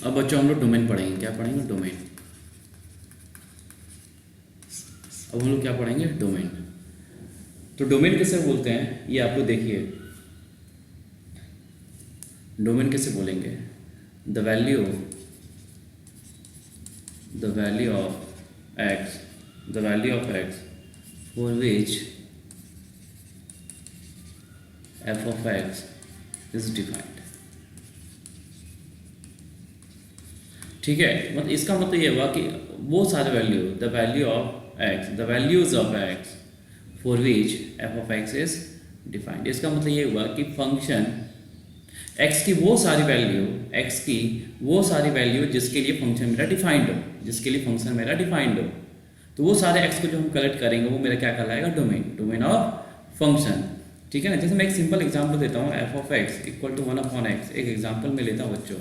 अब बच्चों हम लोग डोमेन पढ़ेंगे। क्या पढ़ेंगे? डोमेन। अब हम लोग क्या पढ़ेंगे? डोमेन। तो डोमेन किसे बोलते हैं ये आपको देखिए। डोमेन किसे बोलेंगे? The value of x, the value of x for which F of x is defined. ठीक है, मतलब इसका मतलब ये हुआ कि वो सारे value, the value of x, the values of x for which F of x is defined. इसका मतलब ये हुआ कि फंक्शन एक्स की वो सारी वैल्यू, एक्स की वो सारी वैल्यू जिसके लिए फंक्शन मेरा डिफाइंड हो, जिसके लिए फंक्शन मेरा डिफाइंड हो, तो वो सारे एक्स को जो हम कलेक्ट करेंगे वो मेरा क्या कहलाएगा? Domain, domain of function. ठीक है ना। जैसे मैं एक सिंपल एग्जांपल देता हूँ, f of x equal to 1/x। एक एग्जांपल में लेता हूँ बच्चों।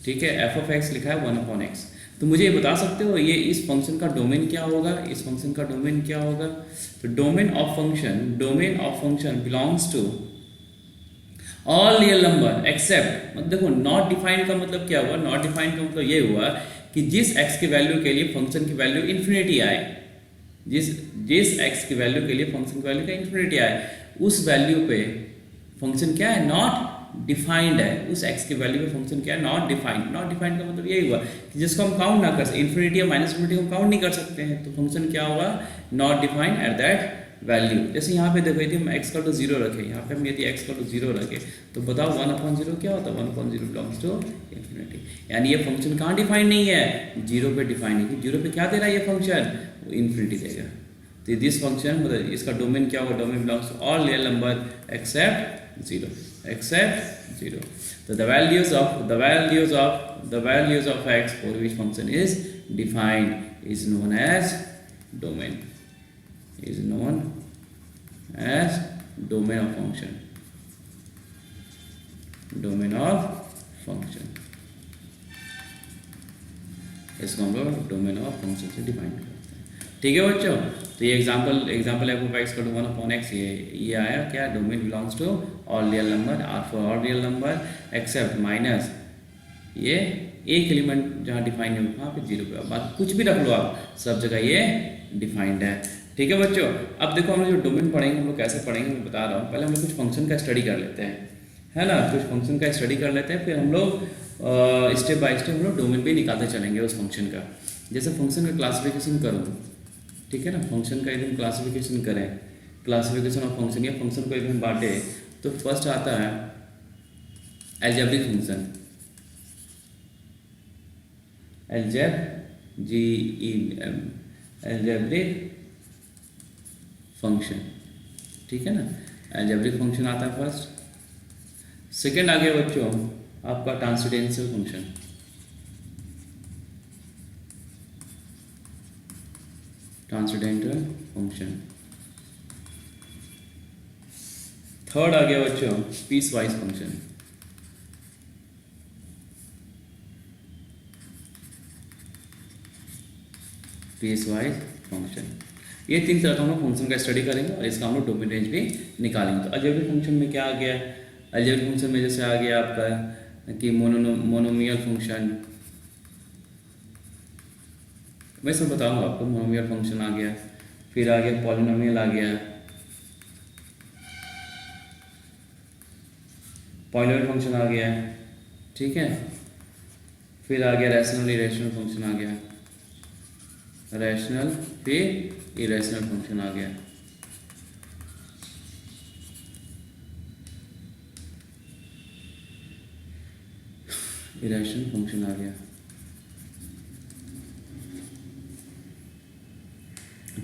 ठीक है, एफ ऑफ एक्स लिखा है 1/x। तो मुझे ये बता सकते हो ये इस फंक्शन का डोमेन क्या होगा? इस फंक्शन का डोमेन क्या होगा? तो domain of function belongs to all real number except, मतलब देखो नॉट डिफाइंड का मतलब क्या हुआ? नॉट डिफाइंड का मतलब ये हुआ कि जिस एक्स की वैल्यू के लिए फंक्शन की वैल्यू इन्फिनिटी आए, जिस एक्स की वैल्यू के लिए फंक्शन की वैल्यू का इन्फिनिटी आए, उस वैल्यू पे फंक्शन क्या है? नॉट डिफाइंड है। उस एक्स की वैल्यू पे फंक्शन क्या है? Not defined. नॉट डिफाइंड का मतलब यही हुआ कि जिसको हम काउंट ना कर सकते, इन्फिनिटी या माइनस इन्फिनिटी हम काउंट नहीं कर सकते हैं, तो फंक्शन क्या होगा? Not defined at that value. जैसे यहाँ पे देखो यदि हम x का टू 0 रखें, यहाँ पे हम यदि x का टू 0 रखें, तो बताओ 1/0 क्या होता है? 1/0 बिलोंग्स टू इन्फिनिटी। यानी ये फंक्शन कहाँ डिफाइंड नहीं है? 0 पे डिफाइंड है। कि 0 पे क्या दे रहा है ये फंक्शन? वो इन्फिनिटी देगा। तो दिस फंक्शन मतलब इसका डोमेन क्या होगा? Domain belongs to all real number except 0, except 0। तो the values of x for which function is defined is known as domain, is known as domain of function, domain of function। इसको हम लोग domain of function से define करते हैं। ठीक है बच्चों, तो ये एग्जांपल एफ ऑफ एक्स का 1/x, ये आया क्या? Domain belongs to all real number, or for all real number except minus ये एक एलिमेंट जहाँ डिफाइन है वहाँ पे 0 पे, बाकी कुछ भी रख लो आप, सब जगह ये डिफाइंड है। ठीक है बच्चों, अब देखो हम लोग जो डोमेन पढ़ेंगे हम लोग कैसे पढ़ेंगे मैं बता रहा हूँ। पहले हम लोग कुछ फंक्शन का स्टडी कर लेते हैं, है ना। कुछ फंक्शन का स्टडी कर लेते हैं, फिर हम लोग स्टेप बाय स्टेप हम लोग डोमेन पे निकालते चलेंगे उस फंक्शन का। जैसे फंक्शन का क्लासिफिकेशन करूँ, ठीक है ना। फंक्शन का यदि हम क्लासिफिकेशन करें, क्लासिफिकेशन ऑफ फंक्शन, या फंक्शन को यदि हम बांटे, तो फर्स्ट आता है एल्जेब्रिक फंक्शन, एल्जेब्रिक फंक्शन। ठीक है ना, एल्जेब्रिक फंक्शन आता है फर्स्ट। सेकंड आ गया बच्चों आपका transcendental function, transcendental function. Third आ गया बच्चों piecewise function, piecewise function. ये 3 तरह का हम लोग फंक्शन का स्टडी करेंगे और इसका हम लोग डोमेन रेंज भी निकालेंगे। तो अलजेब्रिक फंक्शन में क्या आ गया? अलजेब्रिक फंक्शन में जैसे आ गया आपका कि मोनोमियल फंक्शन, मैं सब बताऊंगा आपको। मोनोमियल फंक्शन आ गया, फिर आ गया पॉलिनोमियल आ गया, पॉलिनोमियल फंक्शन आ गया, ठीक है। फिर आ गया रैशनल इरेशनल फंक्शन आ गया, रैशनल फिर इरेशनल फंक्शन आ गया। इरेशनल फंक्शन आ गया,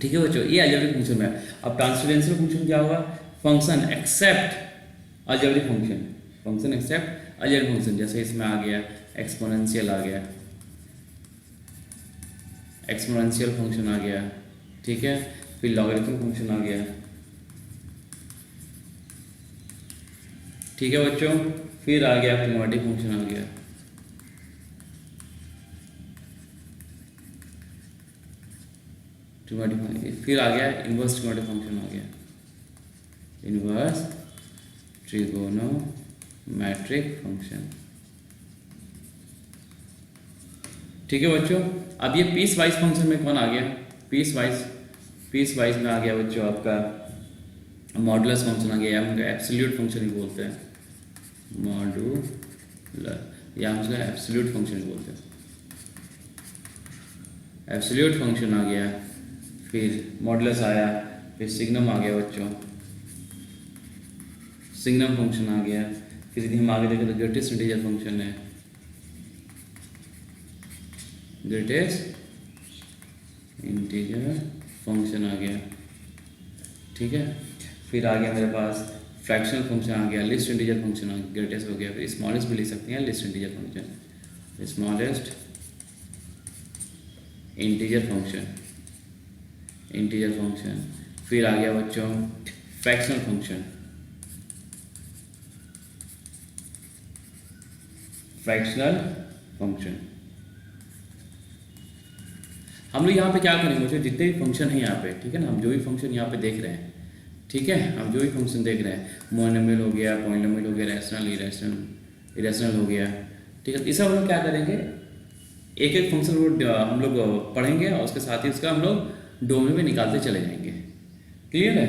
ठीक है बच्चों। ये अलजेब्रिक फंक्शन में। अब ट्रांसेंडेंटल फंक्शन क्या होगा? Function except algebraic function, function except algebraic function. जैसे इसमें आ गया एक्सपोनेंशियल आ गया, एक्सपोनेंशियल फंक्शन आ गया, ठीक है। फिर लॉगरिथम फंक्शन आ गया, ठीक है बच्चों। फिर आ गया ट्रिग्नोमेट्रिक फंक्शन आ गया, ट्रिग्नोमेट्रिक। फिर आ गया इनवर्स ट्रिग्नोमेट्रिक फंक्शन आ गया, इनवर्स ट्रिगोनोमेट्रिक फंक्शन। ठीक है बच्चों। अब ये पीस वाइज फंक्शन में कौन आ गया, पीस वाइज में आ गया बच्चों आपका मॉडुलस फंक्शन आ गया, या हम एब्सोल्यूट फंक्शन ही बोलते हैं, मॉडुलर, या हम उसका एब्सोल्यूट फंक्शन ही बोलते हैं। एब्सोल्यूट फंक्शन आ गया, फिर मॉडुलस आया, फिर सिग्नम आ गया बच्चों, सिग्नम फंक्शन आ गया, फिर यदि हम आगे देखें तो ग्रेटेस्ट इंटीजर फंक्शन है, ग्रेटेस्ट इंटीजर फंक्शन आ गया, ठीक है। फिर आ गया मेरे पास फ्रैक्शनल फंक्शन आ गया, लिस्ट इंटीजर फंक्शन आ गया, ग्रेटेस्ट हो गया, फिर स्मॉलेस्ट भी लिख सकते हैं list integer function, smallest integer function, फिर आ गया बच्चों फ्रैक्शनल फंक्शन, हम लोग यहाँ पे क्या करेंगे बच्चों, जितने भी फंक्शन है यहाँ पे, ठीक है ना, हम जो भी फंक्शन यहाँ पे देख रहे हैं, ठीक है, हम जो भी फंक्शन देख रहे हैं, मोनोमियल हो गया, पॉलिनोमियल हो गया, रैशनल, इरेशनल हो गया, ठीक है, इस सब हम लोग क्या करेंगे, एक एक फंक्शन हम लोग पढ़ेंगे और उसके साथ ही उसका हम लोग डोमेन में निकालते चले जाएंगे। क्लियर है,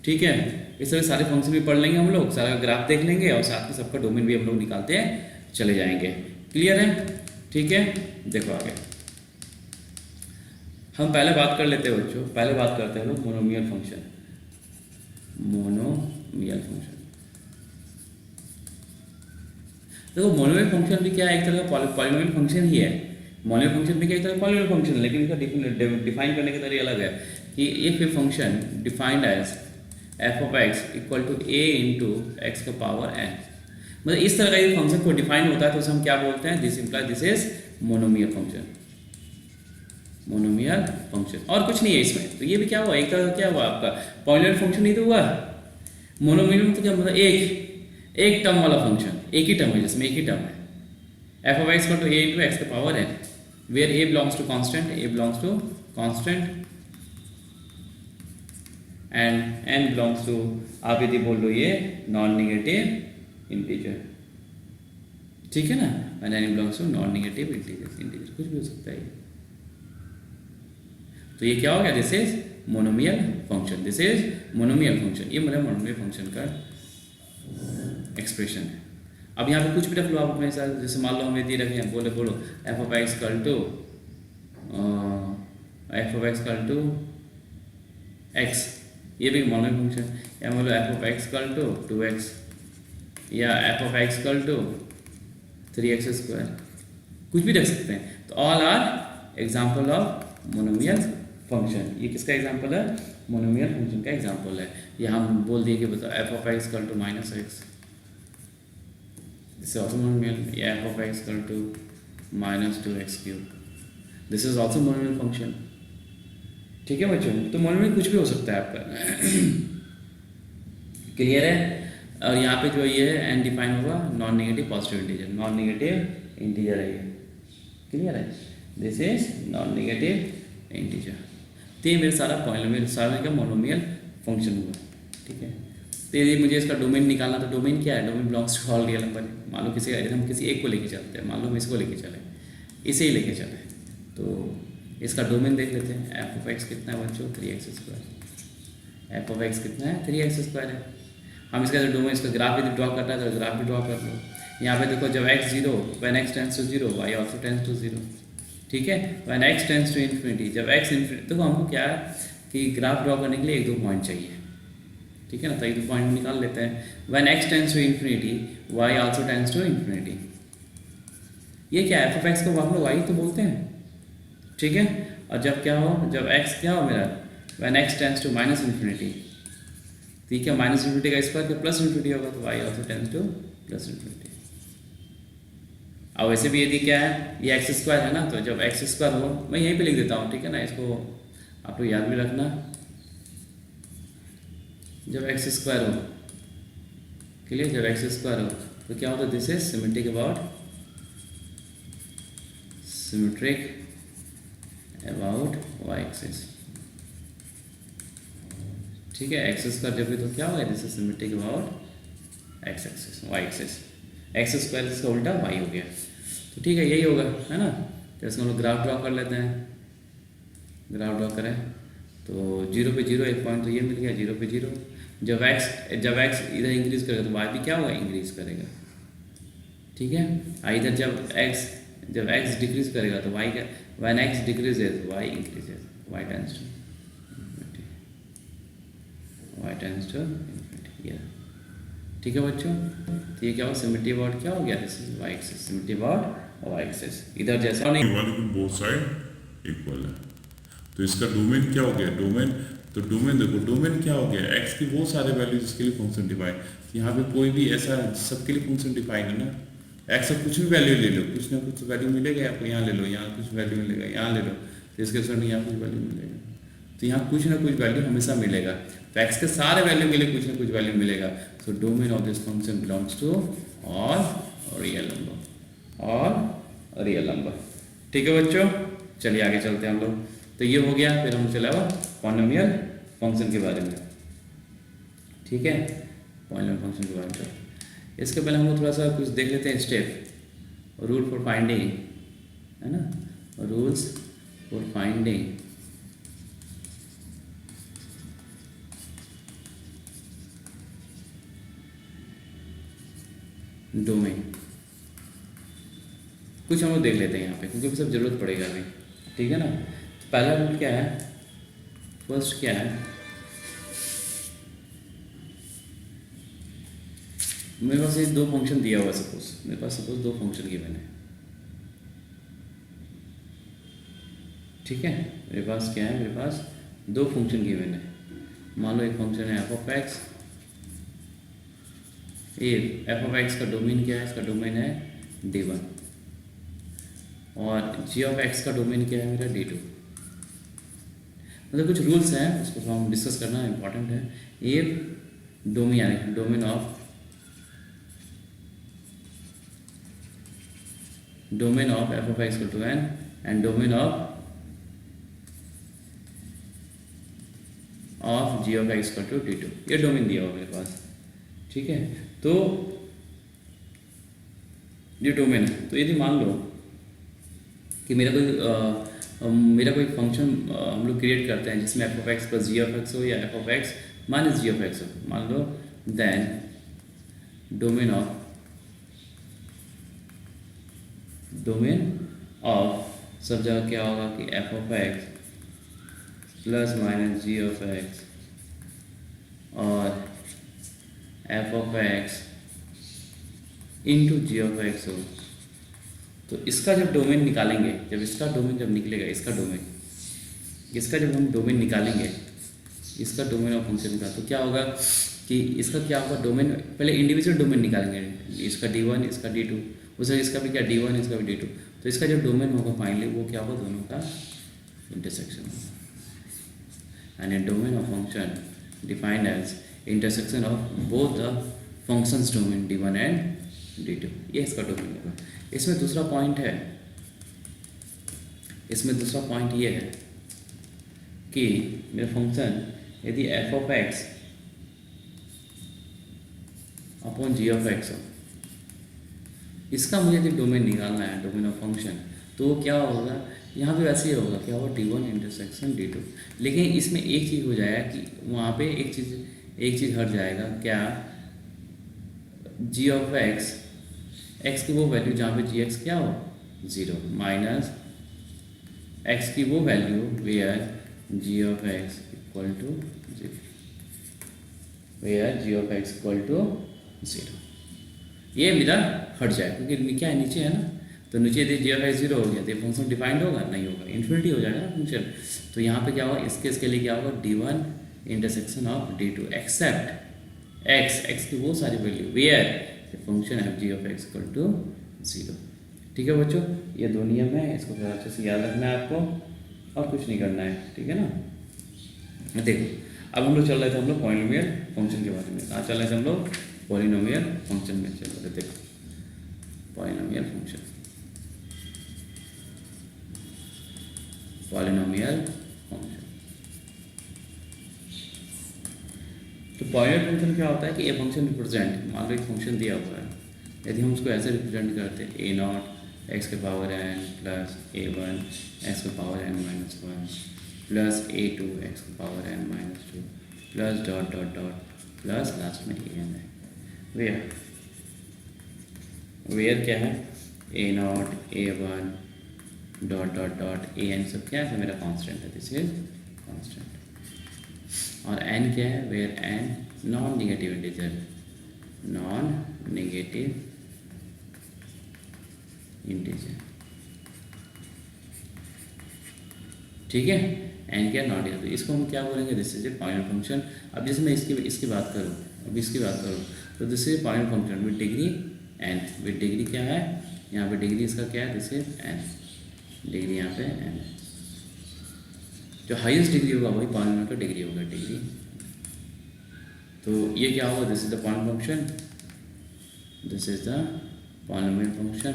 ठीक है। इस तरह सारे फंक्शन भी पढ़ लेंगे हम लोग, सारा ग्राफ देख लेंगे और साथ ही सबका डोमेन भी हम लोग निकालते चले जाएंगे। क्लियर है, ठीक है। देखो आगे हम पहले बात कर लेते हैं बच्चों, पहले बात करते हैं लोग मोनोमियल फंक्शन, देखो मोनोमियल फंक्शन भी क्या है, एक तरह का पॉलिनोमियल फंक्शन ही है। मोनोमियल फंक्शन भी क्या एक तरह का पॉलिनोमियल फंक्शन है, लेकिन इसका डिफाइन करने का तरीका अलग है कि if a function defined as f of x equal to A into x का पावर एन, मतलब इस तरह का ये फंक्शन को डिफाइन होता है तो उसे हम क्या बोलते हैं, this imply this is monomial function, monomial function, और कुछ नहीं है इसमें। तो ये भी क्या हुआ, एक तरह का क्या हुआ आपका पॉलिनोमियल फंक्शन ही तो हुआ। मोनोमियल मतलब क्या, मतलब एक टर्म वाला फंक्शन, एक ही टर्म है जिसमें एक ही टर्म है, F of x equal to A into x का power N, where A belongs to constant, and N belongs to, आप यदि बोल लो ये नॉन नेगेटिव इंटीजर, ठीक है ना, and N belongs to non negative integer, कुछ भी हो सकता है। तो ये क्या हो गया, this is monomial function, this is monomial function, ये मेरा मोनोमियल फंक्शन का एक्सप्रेशन है। अब यहाँ पे कुछ भी रख लो आप अपने साथ, जैसे मान लो हमें दिए रखे हैं, बोलो f of x equal to x, ये भी मोनोमियल फंक्शन, या बोलो f of x equal to 2x, या F of x equal to 3x², कुछ भी रख सकते हैं। तो all are example of monomial function. ये किसका एग्जाम्पल है, मोनोमियल फंक्शन का एग्जाम्पल है। यहाँ हम बोल दिए कि बताओ F of x equal to -x, this is also monomial, या F of x equal to -2x³, this is also monomial function, ठीक है बच्चों। तो मोनोमियल कुछ भी हो सकता है आपका। क्लियर है। और यहाँ पे जो ये है एन डिफाइन होगा non negative positive integer, non negative integer है ये, क्लियर है, this is non negative integer. तो ये मेरा सारा पॉलिनोमियल, सारा का मोनोमियल फंक्शन हुआ, ठीक है। तो यदि मुझे इसका डोमेन निकालना, तो डोमेन क्या है, domain belongs to all real number. मान लो हम किसी एक को लेके चलते हैं, मान लो हम इसको लेके चले, इसे ही लेके चले, तो इसका डोमेन देख लेते हैं। एफ ऑफ एक्स कितना है बच्चों, 3x², एफ ऑफ एक्स कितना है, 3x² है। हम इसका डोमेन, इसका ग्राफ भी ड्रॉ करना है तो ग्राफ भी ड्रॉ कर लो। यहाँ पे देखो जब x 0, when x tends to 0 y also tends to 0, ठीक है, when x tends to infinity, जब x इन्फिनिटी, तो हमको क्या है कि ग्राफ ड्रॉ करने के लिए 1-2 पॉइंट चाहिए, ठीक है ना, तो 1-2 पॉइंट निकाल लेते हैं। When x tends to infinity y also tends to infinity, ये क्या है, एफ ऑफ एक्स को हम लोग y तो बोलते हैं, ठीक है। और जब क्या हो, जब x क्या हो मेरा, when x tends to -infinity, ठीक है, -इन्फिनिटी का स्क्वायर के प्लस इन्फिनिटी होगा, तो y also tends two plus infinity. अब वैसे भी यदि क्या है, ये x² है ना, तो जब x² हो, मैं यहीं पे लिख देता हूँ, ठीक है ना, इसको आप लोग याद भी रखना। जब x² हो, क्लियर, जब x² हो तो क्या होता है, this is symmetric about y axis, ठीक है। x² जब भी तो क्या होगा, this is symmetric about x axis, y axis, x² इसका उल्टा y हो गया, तो ठीक है, यही होगा, है ना। तो इसको हम लोग ग्राफ ड्रॉ कर लेते हैं। ग्राफ ड्रॉ करें तो 0 पे 0 एक पॉइंट तो ये मिल गया, 0 पे 0। जब x इधर इंक्रीज करेगा तो y भी क्या होगा, इंक्रीज करेगा। ठीक है, इधर जब x डिक्रीज करेगा तो y का, when x decreases y increases, y tends to infinity. ठीक है बच्चों, तो ये क्या हो, सिमेट्री अबाउट क्या हो गया, this is y axis, symmetry about y axis. इधर जैसा नहीं, बोथ साइड इक्वल है, तो इसका डोमेन क्या हो गया, डोमेन, तो डोमेन देखो, डोमेन क्या हो गया, x की वो सारे वैल्यूज जिसके लिए फंक्शन डिफाइन, यहाँ पे कोई भी ऐसा सबके लिए फंक्शन डिफाइन है ना, x का कुछ भी वैल्यू ले लो, कुछ ना कुछ वैल्यू मिलेगा आपको, यहाँ ले लो, यहाँ कुछ वैल्यू मिलेगा, यहाँ ले लो, तो इसके साथ यहाँ कुछ वैल्यू मिलेगा, तो यहाँ कुछ ना कुछ वैल्यू हमेशा मिलेगा। तो x के सारे वैल्यू के लिए कुछ ना कुछ वैल्यू मिलेगा। So domain of this function belongs to all real number, all real number. ठीक है बच्चों, चलिए आगे चलते हैं हम लोग। तो ये हो गया, फिर हम चला हुआ पॉलिनोमियल फंक्शन के बारे में। ठीक है, पॉलिनोमियल फंक्शन के बारे में। इसके पहले हम लोग थोड़ा सा कुछ देख लेते हैं स्टेप, रूल फॉर फाइंडिंग, है ना, रूल्स फॉर फाइंडिंग डोमेन। कुछ हम लोग देख लेते हैं यहाँ पे, क्योंकि सब जरूरत पड़ेगा अभी। ठीक है ना, पहला रूल क्या है, फर्स्ट क्या है, मेरे पास ये दो फंक्शन दिया हुआ, मेरे पास सपोज दो फंक्शन गिवन है। ठीक है, मेरे पास क्या है, मेरे पास दो फंक्शन गिवन है। मान लो एक फंक्शन है एफ ऑफ एक्स, ये एफ ऑफ एक्स का डोमेन क्या है, इसका डोमेन है D1, और जी ऑफ एक्स का डोमेन क्या है, मेरा D2। मतलब कुछ रूल्स हैं, उसको हम डिस्कस करना इंपॉर्टेंट है। ये डोमेन यानी domain of f of x equal to n and domain of g of x equal to D2, ये डोमेन दिया हुआ मेरे पास। ठीक है, तो ये डोमेन है। तो यदि मान लो कि मेरा कोई फंक्शन हम लोग क्रिएट करते हैं जिसमें f of x plus g of x हो या F of x minus ji of x हो, मान लो, देन डोमेन ऑफ सब जगह क्या होगा कि F of x plus minus ji of X और F of X into G of x हो। तो इसका जब डोमेन निकालेंगे, जब इसका डोमेन जब निकलेगा, इसका जब हम डोमेन निकालेंगे, इसका डोमेन ऑफ फंक्शन का, तो क्या होगा कि इसका क्या होगा डोमेन, पहले इंडिविजुअल डोमेन निकालेंगे, इसका D1 इसका D2, उसका इसका भी क्या D1 इसका भी D2। तो इसका जब डोमेन होगा फाइनली वो क्या होगा, दोनों का इंटरसेक्शन होगा। And a domain of function defined as intersection of both the functions domain D1 and D2, ये इसका डोमेन होगा। इसमें दूसरा पॉइंट ये है कि मेरा फंक्शन यदि f of x upon g of x हो, इसका मुझे यदि डोमेन निकालना है, डोमेन ऑफ फंक्शन, तो क्या होगा, यहाँ पे वैसे ही होगा, क्या होगा D1 इंटरसेक्शन D2। लेकिन इसमें एक चीज़ हो जाएगा कि वहाँ पे एक चीज़ हट जाएगा, क्या, जी ऑफ एक्स की वो वैल्यू जहाँ पे जी एक्स क्या हो 0 माइनस एक्स की वो value where g of x equal to 0, where g of x equal to 0। ये मेरा हट जाए, क्योंकि क्या है, नीचे है ना, तो नीचे यदि जी ऑफ एक्स 0 हो गया तो फंक्शन डिफाइंड होगा, नहीं होगा, इन्फिनिटी हो जाएगा ना फंक्शन। तो यहाँ पे क्या होगा, इसके लिए क्या होगा, D1 intersection of D2 except X की वो सारी value where function f g of x equal to 0। ठीक है बच्चों, ये दो नियम है, इसको थोड़ा अच्छे से याद रखना है आपको, और कुछ नहीं करना है। ठीक है ना, देखो अब हम लोग चल रहे थे, हम लोग पॉलिनोमियल फंक्शन के बारे में, कहाँ चल रहे थे हम लोग, पॉलिनोमियल फंक्शन में चल रहे थे। देखो पॉलिनोमियल फंक्शन, पॉलिनोमियल फंक्शन, तो पॉइंट फंक्शन क्या होता है कि ये फंक्शन रिप्रेजेंट, मान लो एक फंक्शन दिया हुआ है, यदि हम उसको ऐसे रिप्रेजेंट करते हैं A0 एक्स के power n plus a1 X के power n minus one plus a2 X के power n minus two plus dot dot dot plus last में an है। वेयर क्या है, a0 a1 dot dot dot an सब क्या है, मेरा कांस्टेंट है, दिस इज कांस्टेंट। और n क्या है, where n non negative integer, non negative integer, ठीक है। n क्या, नॉट इक्वल, इसको हम क्या बोलेंगे, this is a point function. अब जैसे मैं इसकी बात करूँ, अब इसकी बात करूँ तो this is point function with degree n, with degree क्या है, यहाँ पे डिग्री इसका क्या है, दिस इज n, डिग्री यहाँ पे n है। जो हाईएस्ट डिग्री होगा वही पॉलिनोमियल का डिग्री होगा, डिग्री। तो ये क्या होगा, this is the point function, this is the polynomial function,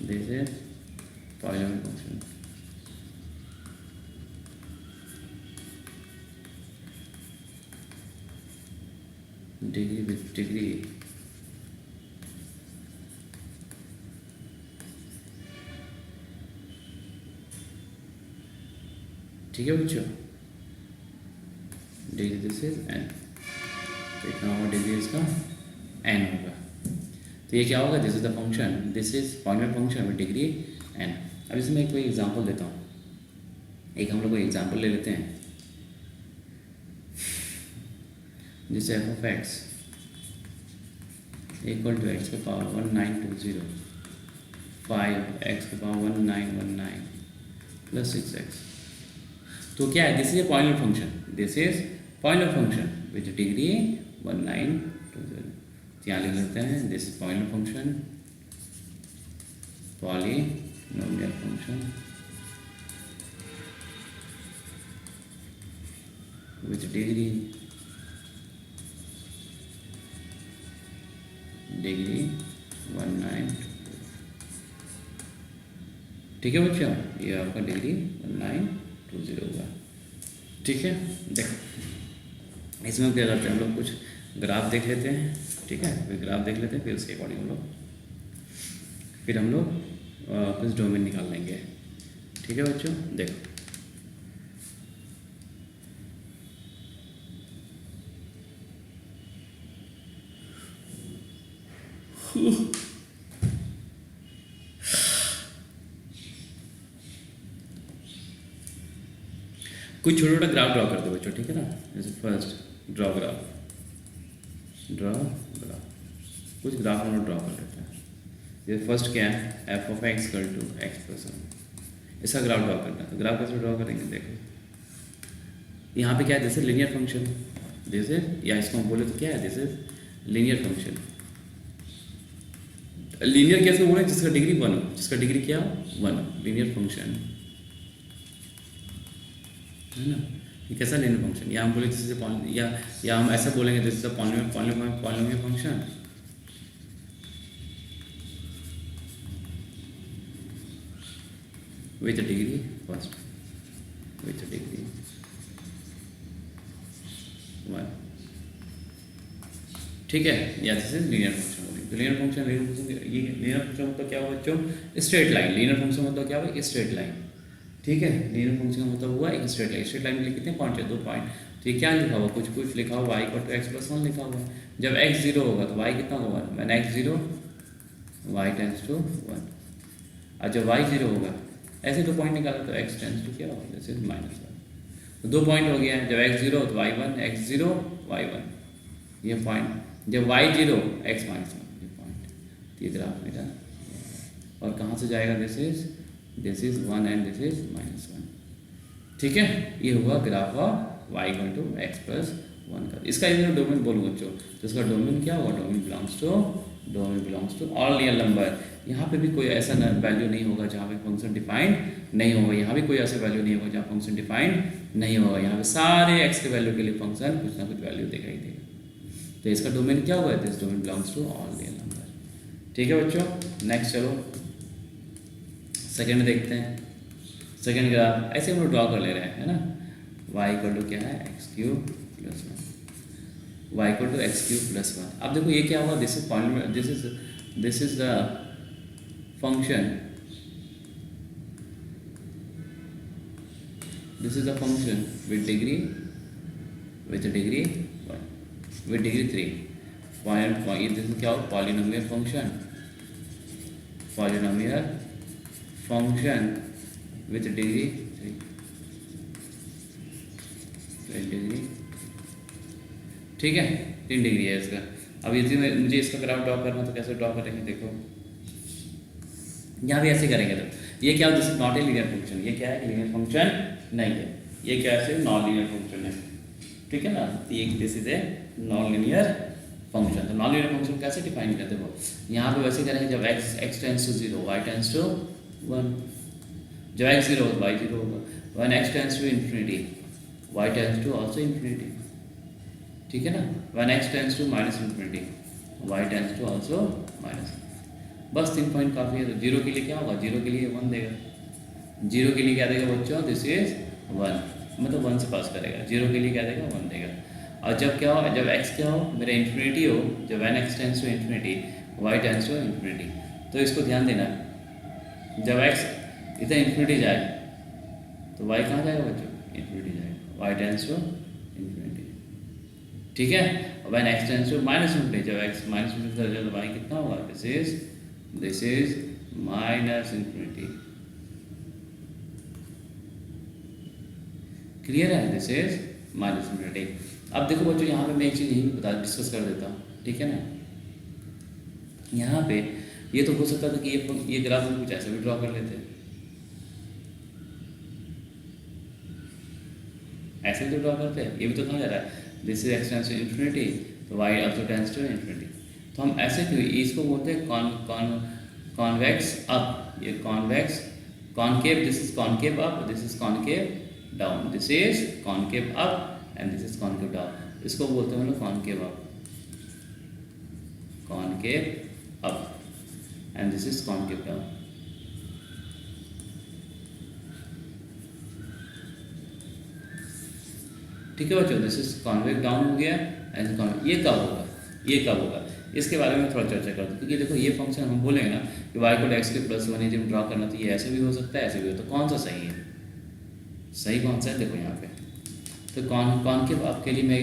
this is polynomial function. Degree with degree, ठीक है बच्चों, डिग्री दिस इज n, तो इतना होगा डिग्री इसका n होगा। तो ये क्या होगा, this is the function, this is polynomial function with degree n। अब इसमें मैं कोई एग्जांपल देता हूँ, एक हम लोग को एग्जांपल ले लेते हैं, जैसे f of x equal to x के पावर 1920 5 एक्स के पावर 1919 प्लस 6x। तो क्या है, this is a point function, this is point function with degree 1920। यहाँ लिख लेते हैं, this is point function, polynomial function with degree 1920, ठीक है बच्चों, ये आपका डिग्री 1920 होगा, ठीक है। देखो इसमें क्या करते हैं हम लोग, कुछ ग्राफ देख लेते हैं, ठीक है, फिर ग्राफ देख लेते हैं, फिर उसके अकॉर्डिंग हम लोग कुछ डोमेन निकाल लेंगे, ठीक है बच्चों। देखो कुछ छोटा छोटा ग्राफ ड्रॉ कर दो बच्चों, ठीक है ना। जैसे फर्स्ट ड्रॉ ग्राफ, कुछ ग्राफ हम लोग ड्रॉ कर लेते हैं। जैसे फर्स्ट क्या है, F of x equal to x plus one, इसका ग्राफ ड्रॉ करना है। तो ग्राफ कैसे ड्रॉ करेंगे, देखो यहाँ पे क्या है, जैसे लीनियर फंक्शन, जैसे या इसको हम बोले तो क्या है, जैसे लीनियर फंक्शन। लीनियर कैसे बोले, जिसका डिग्री 1 हो, जिसका डिग्री क्या 1, लीनियर फंक्शन है ना। ये कैसा लीनियर फंक्शन, या हम बोले जैसे या हम ऐसा बोलेंगे, this is the polynomial function with degree first, with degree 1, ठीक है। या जैसे लीनियर फंक्शन बोलेंगे, तो लीनियर फंक्शन ये लीनियर फंक्शन मतलब क्या हुआ बच्चों, स्ट्रेट लाइन। लीनियर फंक्शन मतलब क्या हुआ, स्ट्रेट लाइन, ठीक है। लीनियर फंक्शन का मतलब हुआ एक स्ट्रेट लाइन। स्ट्रेट लाइन में कितने पॉइंट है, 2 पॉइंट। तो ये क्या लिखा हुआ, कुछ लिखा हुआ, y equal to x plus 1 लिखा हुआ है। जब x 0 होगा तो y कितना होगा, when x 0 y tends to 1, और जब y 0 होगा, ऐसे 2 पॉइंट निकाला तो x टेंड्स टू क्या होगा, दिस इज -1। तो 2 पॉइंट हो गया, जब x 0 तो y 1, x 0 y 1, ये पॉइंट। जब y 0 x -1, ये पॉइंट। ये ग्राफ मेरा, और कहाँ से जाएगा, this is 1 and this is -1, ठीक है। ये हुआ graph of y equal to x plus 1 का। इसका इधर डोमेन बोलूँ बच्चों, तो इसका डोमेन क्या होगा, domain belongs to all real number. यहाँ पे भी कोई ऐसा वैल्यू नहीं होगा जहाँ पे फंक्शन डिफाइंड नहीं होगा, यहाँ भी कोई ऐसा वैल्यू नहीं होगा जहाँ फंक्शन डिफाइंड नहीं होगा। यहाँ पे सारे x के वैल्यू के लिए फंक्शन कुछ ना कुछ वैल्यू दिखाई देगा। तो इसका डोमेन क्या होगा, this domain belongs to all real number, ठीक है बच्चों। नेक्स्ट चलो सेकेंड देखते हैं। सेकेंड ग्राफ ऐसे हम लोग ड्रॉ कर ले रहे हैं, है ना। y इक्वल टू क्या है, x³ + 1, y equal to x³ + 1। अब देखो ये क्या होगा, this is the function, this is a function with degree 1 with degree 3 point this is क्या हो, polynomial function with degree 3 degree, ठीक है, 3 डिग्री है इसका। अब यदि मुझे इसका ग्राफ ड्रॉ करना तो कैसे ड्रॉ करेंगे, देखो यहाँ भी ऐसे करेंगे। तो ये क्या, this is not a linear function, ये क्या है, लीनियर फंक्शन नहीं है, ये क्या है, नॉन लीनियर फंक्शन है, ठीक है ना। This is a non linear function. तो नॉन लीनियर फंक्शन कैसे डिफाइन करते हो, यहाँ पे वैसे करेंगे जब x tends to 0 y tends to 1, जब x 0 होगा y 0 होगा, when x tends to infinity y tends to also infinity, ठीक है ना। when x tends to minus infinity y tends to also minus. बस 3 पॉइंट काफ़ी है। तो 0 के लिए क्या होगा, 0 के लिए 1 देगा, 0 के लिए क्या देगा बच्चों, दिस इज 1, मतलब 1 से पास करेगा, 0 के लिए क्या देगा, 1 देगा। और जब क्या हो, जब x क्या हो, मेरा इन्फिनिटी हो, जब when x tends to infinity y tends to infinity, तो इसको ध्यान देना, जब x इधर इन्फिनिटी जाए तो y कहाँ जाएगा बच्चों, इन्फिनिटी जाएगा, y टेंस टू इन्फिनिटी, ठीक है। when x tends to minus infinity, जब x माइनस इन्फिनिटी जाए तो y कितना होगा, this is minus infinity, clear है, दिस इज माइनस इन्फिनिटी। अब देखो बच्चों, यहाँ पे मैं एक चीज़ यही बता डिस्कस कर देता हूँ, ठीक है ना। यहाँ पे ये तो हो सकता था कि ये ग्राफ में कुछ ऐसा भी ड्रॉ कर लेते, ऐसे भी तो ड्रॉ करते हैं, ये भी तो कहा जा रहा है this is X tends to infinity, तो Y also tends to infinity. तो हम ऐसे क्यों, इसको बोलते हैं कॉन्वेक्स अप, ये convex concave, this is concave up, this is concave down, this is concave up and this is concave down, इसको बोलते हैं हम लोग concave up and this is concave down. ठीक है बच्चों, दिस इज कॉन्वेक्स डाउन हो गया एंड ये कब होगा, इसके बारे में थोड़ा चर्चा करते हैं। क्योंकि देखो ये फंक्शन हम बोलेंगे ना कि y को x के प्लस 1 है, जब ड्रॉ करना तो ये ऐसे भी हो सकता है, ऐसे भी हो, तो कौन सा सही है, सही कौन सा है, देखो यहाँ पे तो कॉनकेव अप के लिए मैं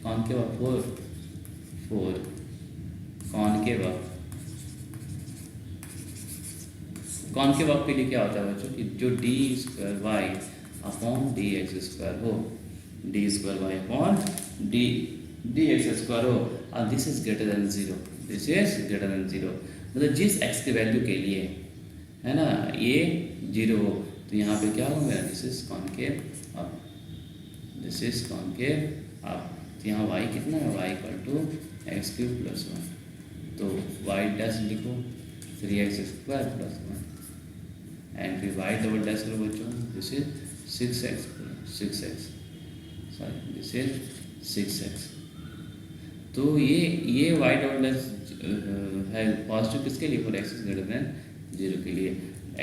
कॉनकेव अप 4 कॉनकेव अप के लिए क्या होता है बच्चों कि जो D square Y upon D x square हो, D square Y upon D x square हो, और this is greater than 0, this is greater than 0, मतलब जिस एक्स के वैल्यू के लिए है ना ये 0 हो, तो यहाँ पे क्या हो गया, this is concave up, this is concave up. तो यहाँ y कितना है, y equal to x cube plus 1, तो y डैश लिखो 3x स्क्वायर प्लस 1 एंड फिर y डबल डैश लो बच्चों, this is 6x, sorry this is 6x। तो ये y डबल डैश है पॉजिटिव किसके लिए, for x is greater than 0 के लिए,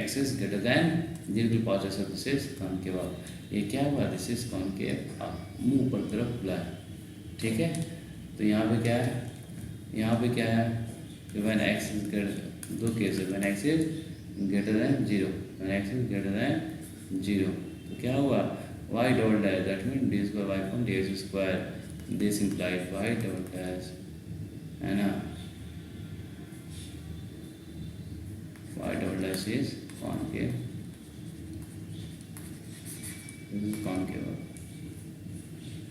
x इज ग्रेटर देन 0 के positive, so this is concave up. ये क्या हुआ, दिस इज कॉनकेव अप, मुंह ऊपर तरफ खुला है, ठीक है। तो यहाँ पे क्या है, यहाँ पे क्या है कि when x इज ग्रेटर, दो केस है, when x is greater than 0, when x is greater than 0, तो क्या हुआ, y double dash, that mean d square Y upon D x square, this implies y double dash, है ना, y double dash is concave, this is concave,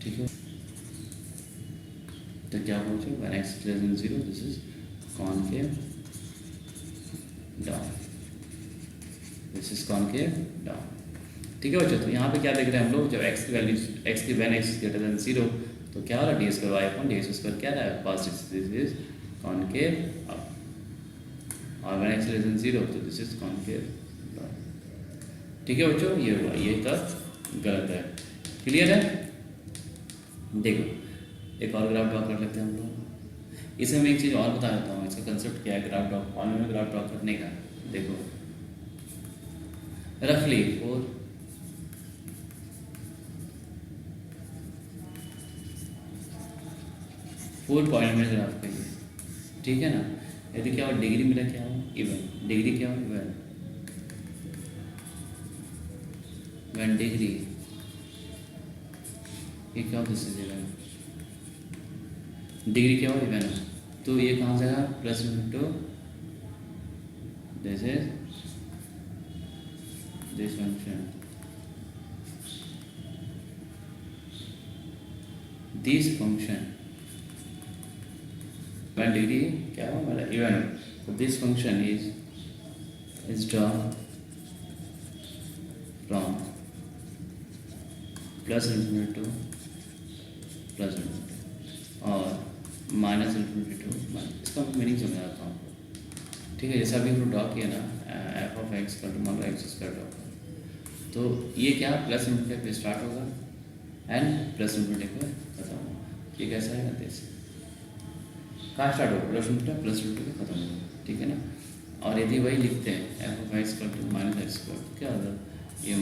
ठीक है। तो क्या बोलते हैं, when x is less than 0, this is concave down, this is concave down, ठीक है बच्चों। तो यहाँ पे क्या देख रहे हैं हम लोग, जब x की वैल्यू x की when x is greater than 0, तो क्या हो रहा है, d square Y upon D x square क्या रहा है, positive, this is concave up, और when x is less than 0, तो दिस इज कॉनकेव डाउन, ठीक है बच्चों। ये हुआ, ये तक गलत है, क्लियर है। देखो एक और ग्राफ ड्रॉ कर लेते हैं हम लोग, इसमें मैं एक चीज़ और बता देता हूँ, इसका कंसेप्ट क्या है graph draw, polynomial graph draw करने का। देखो रफली 4 पॉलिनोमियल ग्राफ के लिए, ठीक है ना। यदि क्या हो, डिग्री मिला क्या हो, इवन, डिग्री क्या हो, इवन, when डिग्री ये क्या हो, दिस इज इवन, डिग्री क्या हो, इवन हो, तो ये कहाँ से आया, plus into this is this function, this function when degree क्या हो हमारा, even, so this function is drawn from plus infinity two plus infinity और माइनस इंफिनिटी टू माइनस, इसका मीनिंग समझ आता हूँ आपको, ठीक है। जैसा अभी हम ड्रॉ किया ना, एफ ऑफ एक्स का मान लो एक्स स्क्वायर ड्रॉ कर, तो ये क्या प्लस इंफिनिटी पे स्टार्ट होगा एंड प्लस इंफिनिटी पे खत्म होगा। ये कैसा है, जैसे कहाँ स्टार्ट होगा, प्लस इंफिनिटी पे खत्म होगा, ठीक है ना। और यदि वही लिखते हैं एफ ऑफ एक्स का टू माइनस एक्स स्क्वायर, तो क्या होगा, ये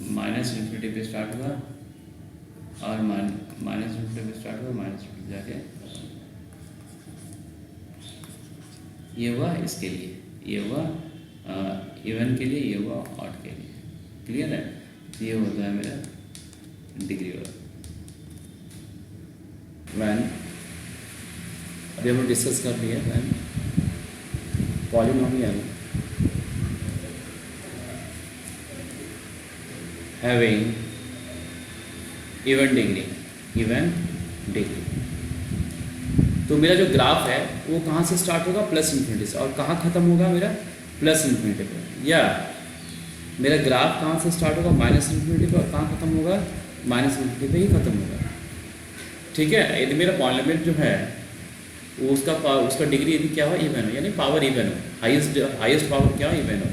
माइनस इंफिनिटी पे स्टार्ट हुआ और माइनस इंफिनिटी पे स्टार्ट हुआ, माइनस इंफिनिटी जाके खत्म। ये हुआ इसके लिए, ये हुआ इवन के लिए, ये हुआ ऑड के लिए, क्लियर है। ये होता है मेरा डिग्री वाला। वैन अभी हम डिस्कस कर लिया, when polynomial having even degree, तो मेरा जो ग्राफ है वो कहाँ से स्टार्ट होगा, प्लस इन्फिनिटी से, और कहाँ ख़त्म होगा मेरा, प्लस इन्फिनिटी पर। या मेरा ग्राफ कहाँ से स्टार्ट होगा, माइनस इन्फिनिटी पर, और कहाँ ख़त्म होगा, माइनस इन्फिनिटी पे ही ख़त्म होगा, ठीक है। यदि मेरा पॉलिनोमियल जो है वो उसका डिग्री यदि क्या हो, इवन हो, यानी पावर इवन हो, हाईएस्ट पावर क्या हो, इवन हो,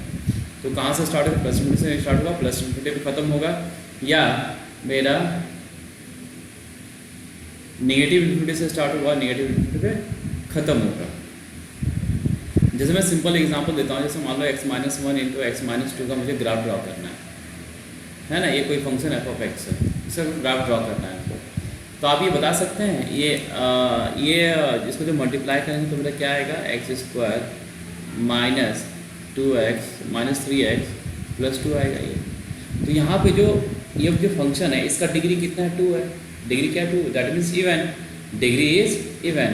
तो कहाँ से स्टार्ट होगा, प्लस इन्फिनिटी से स्टार्ट होगा, प्लस इन्फिनिटी पे खत्म होगा। या मेरा नेगेटिव इन्फिनिटी से स्टार्ट होगा, नेगेटिव इन्फिनिटी पे खत्म होगा। जैसे मैं सिंपल एग्जांपल देता हूँ, जैसे मान लो x minus one into x minus to का मुझे ग्राफ ड्रॉ करना है ना, ये कोई फंक्शन एफ ऑफ एक्स है, इसका ग्राफ ड्रॉ करना है आपको, तो आप ये बता सकते हैं, ये इसको जो मल्टीप्लाई करेंगे तो मेरा क्या आएगा, x square minus 2x minus 3x plus 2 आएगा ये। तो यहाँ पे जो ये जो फंक्शन है इसका डिग्री कितना है, 2 है, डिग्री क्या है, 2, that means even, degree is even.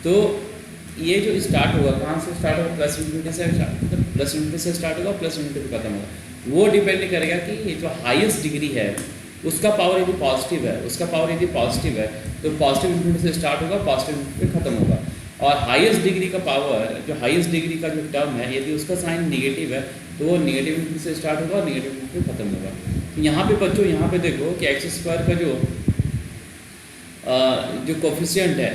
तो ये जो स्टार्ट होगा कहाँ से स्टार्ट होगा, प्लस इन्फिनिटी से स्टार्ट, मतलब प्लस इन्फिनिटी से स्टार्ट होगा, प्लस इन्फिनिटी पे खत्म होगा। वो डिपेंड करेगा कि ये जो हाईएस्ट डिग्री है उसका पावर यदि पॉजिटिव है, उसका पावर यदि पॉजिटिव है तो पॉजिटिव इन्फिनिटी से स्टार्ट होगा, पॉजिटिव इन्फिनिटी पे खत्म होगा। और हाईएस्ट डिग्री का पावर, जो हाईएस्ट डिग्री का जो टर्म है, यदि उसका साइन नेगेटिव है तो वो नेगेटिव इन्फिनिटी से स्टार्ट होगा, नेगेटिव इन्फिनिटी पे खत्म होगा। तो यहाँ पे बच्चों, यहाँ पे देखो कि एक्स स्क्वायर का जो कोफिशिएंट है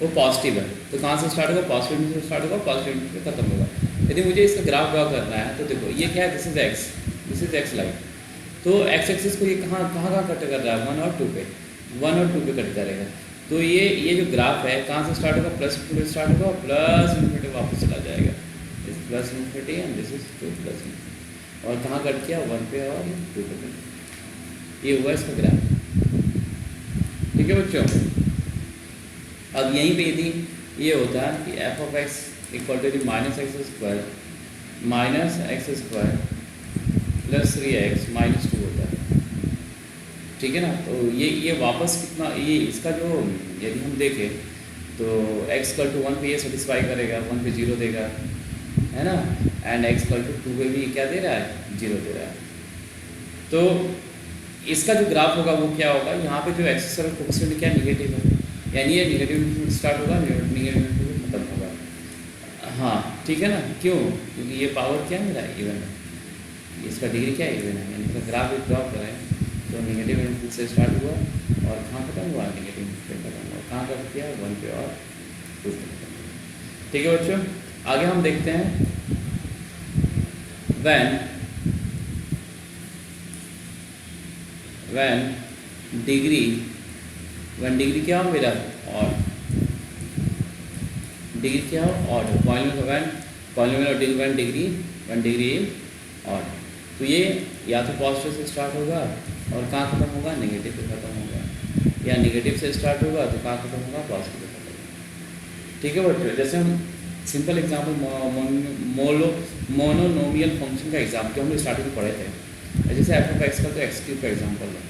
वो पॉजिटिव है, तो कहाँ से स्टार्ट होगा, पॉजिटिव इन्फिनिटी से स्टार्ट होगा, पॉजिटिव इन्फिनिटी पे खत्म होगा। यदि मुझे इसका ग्राफ ड्रॉ करना है तो देखो ये क्या है, दिस इज एक्स लाइन। तो एक्स एक्सिस को ये कहाँ कट कर रहा है, 1 और 2 पे, 1 और 2 पे कट करेगा। तो ये जो ग्राफ है कहाँ से स्टार्ट होगा, प्लस इन्फिनिटी स्टार्ट होगा, प्लस इन्फिनिटी वापस चला जाएगा, this plus infinity and this is 2 plus infinity, और कहाँ कट किया, 1 पे और 2 पे कट। ये हुआ इसका ग्राफ, ठीक है बच्चों। अब यहीं पे यदि ये होता है कि F of x equal to minus x square plus 3x minus 2 होता है, ठीक है ना। तो ये वापस कितना, ये इसका जो यदि हम देखें तो x कल टू 1 पे ये सेटिस्फाई करेगा, 1 पे 0 देगा, है ना, एंड x कल टू 2 पे भी क्या दे रहा है, 0 दे रहा है। तो इसका जो ग्राफ होगा वो क्या होगा, यहाँ पे जो एक्सिस और कोफिशिएंट क्या नेगेटिव है, यानी ये नेगेटिव स्टार्ट होगा, नेगेटिव खत्म होगा। हाँ ठीक है ना, क्यों, क्योंकि ये पावर क्या है मेरा, इवन है, इसका डिग्री क्या है, इवन है, यानी इसका ग्राफ ड्रॉ करें तो नेगेटिव इनपुट से स्टार्ट हुआ और कहाँ खत्म हुआ, नेगेटिव इनपुट पे खत्म हुआ, कहाँ कट किया, 1 पे और 2 पे खत्म हुआ, ठीक है बच्चों। आगे हम देखते हैं when डिग्री क्या हो मेरा, और डिग्री क्या हो, odd, polynomial when degree odd. तो ये या तो पॉजिटिव से स्टार्ट होगा और कहाँ खत्म होगा, नेगेटिव पे खत्म होगा, या नेगेटिव से स्टार्ट होगा तो कहाँ खत्म होगा, पॉजिटिव पे खत्म होगा, ठीक है बच्चों। जैसे हम सिंपल एग्जाम्पल मोनोनोमियल फंक्शन का एग्जाम्पल जो हम लोग स्टार्टिंग में पढ़े थे, जैसे एफ ऑफ एक्स का तो एक्स क्यूब का एग्जाम्पल है,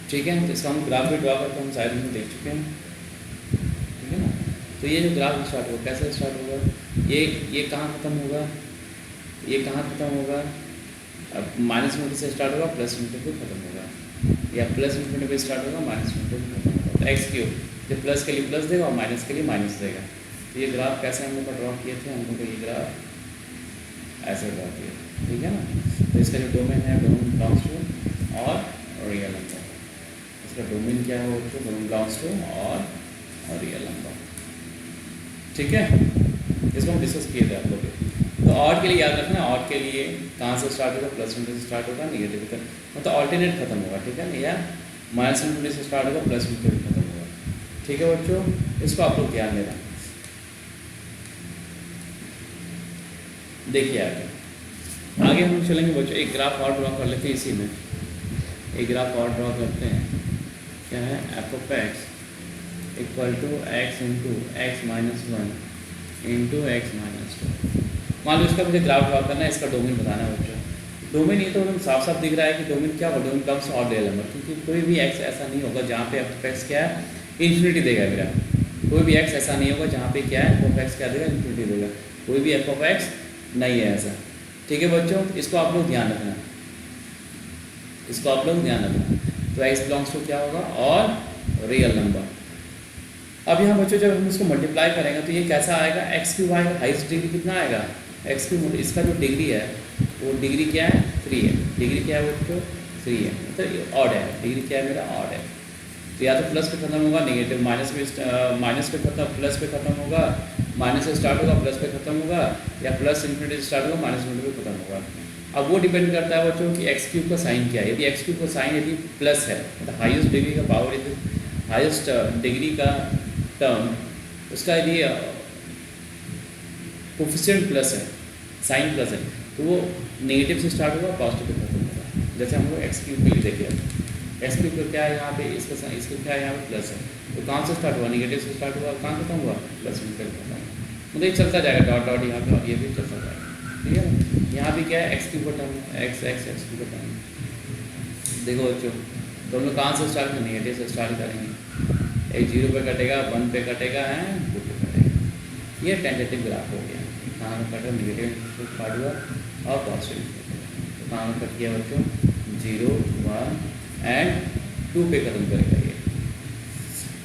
ठीक है। तो इसका हम ग्राफ भी ड्रा करके हम शायद में देख चुके हैं, ठीक है ना। तो ये जो ग्राफ स्टार्ट होगा कैसे स्टार्ट होगा, ये कहाँ ख़त्म होगा, ये कहाँ ख़त्म होगा, अब माइनस इन्फिनिटी से स्टार्ट होगा, प्लस इन्फिनिटी पे खत्म होगा, या प्लस इन्फिनिटी पे स्टार्ट होगा, माइनस इन्फिनिटी पे खत्म होगा। तो एक्स क्यूब जो प्लस के लिए प्लस देगा और माइनस के लिए माइनस देगा। तो ये ग्राफ कैसे हम लोग ड्रॉ किए थे, हम लोग ये ग्राफ ऐसे ड्रॉ किए, ठीक है ना। तो इसका जो डोमेन है, डोमेन बिलोंग्स टू और रियल नंबर, इसका डोमेन क्या है, तो डोमेन बिलोंग्स टू और रियल नंबर, ठीक है। इसको हम डिस्कस किए थे आप लोग। तो ऑड के लिए याद रखना, ऑड के लिए कहाँ से स्टार्ट होगा, प्लस इन्फिनिटी से स्टार्ट होगा, निगेटिव का मतलब ऑल्टरनेट खत्म होगा, ठीक है ना, या माइनस इन्फिनिटी से स्टार्ट होगा, प्लस इन्फिनिटी खत्म होगा, ठीक है बच्चों। इसको आप लोग ध्यान देना। देखिए आगे हम चलेंगे बच्चों, एक ग्राफ और ड्रॉ कर लेते हैं इसी में, एक ग्राफ और ड्रॉ करते हैं। क्या है, F of x equal to x into x minus one into x minus two. मान लो इसका मुझे ग्राफ ड्रॉ करना है, इसका डोमेन बताना है बच्चों। डोमेन ये तो एकदम साफ साफ दिख रहा है कि डोमेन क्या होगा, domain comes odd real number, क्योंकि कोई भी एक्स ऐसा नहीं होगा जहाँ पे एफ ऑफ एक्स क्या है, इन्फिनिटी देगा मेरा। कोई भी एक्स ऐसा नहीं होगा जहाँ पे क्या है, एफ ऑफ एक्स क्या देगा, इन्फिनिटी देगा। कोई भी एफ ऑफ एक्स नहीं है ऐसा, ठीक है बच्चों। इसको आप लोग ध्यान रखना, इसको आप लोग ध्यान रखना। तो एक्स बिलोंग्स टू क्या होगा, और रियल नंबर। अब यहाँ बच्चों जब हम इसको मल्टीप्लाई करेंगे तो ये कैसा आएगा, एक्स क्यूब आएगा, हाइस्ट डिग्री कितना आएगा, एक्स क्यूब। इसका जो डिग्री है वो डिग्री क्या है, 3 है। डिग्री क्या है बच्चों, 3 है, मतलब ऑड है, डिग्री क्या है मेरा, ऑड है। तो या तो प्लस पे खत्म होगा, निगेटिव माइनस पे खत्म, प्लस पे खत्म होगा, माइनस से स्टार्ट होगा, प्लस पे खत्म होगा, या प्लस इन्फिनिटी से स्टार्ट होगा, माइनस इन्फिनिटी पे खत्म होगा। अब वो डिपेंड करता है बच्चों कि एक्स क्यूब का साइन क्या है। यदि एक्स क्यूब का साइन यदि प्लस है, मतलब हाईएस्ट डिग्री का पावर, यदि हाईएस्ट डिग्री का टर्म उसका यदि कोफिशिएंट प्लस है, साइन प्लस है, तो वो नेगेटिव से स्टार्ट होगा, पॉजिटिव पे खत्म होगा। जैसे हम लोग एक्स क्यूब के लिए देखे, एक्स क्यूब का क्या है यहाँ पे, इसका क्या है यहाँ पे प्लस है, तो कहाँ से स्टार्ट हुआ, नेगेटिव से स्टार्ट हुआ, कहाँ खत्म हुआ, प्लस में खत्म हुआ। मतलब ये चलता जाएगा, डॉट डॉट यहाँ पे, और ये भी चलता जाएगा, ठीक है ना। यहाँ भी क्या है, एक्स क्यूब का टर्म है, एक्स क्यूब का टर्म। देखो बच्चों, तो हम लोग कहाँ से स्टार्ट करेंगे, नेगेटिव से स्टार्ट करेंगे। एक 0 पे कटेगा, 1 पे कटेगा, है 2 पे कटेगा। ये टेंटेटिव ग्राफ हो गया, कहाँ पे कटा, नेगेटिव स्टार्ट हुआ और पॉजिटिव। तो कहाँ पे कट गया बच्चों, 0 1 एंड 2 पे खत्म करेगा ये,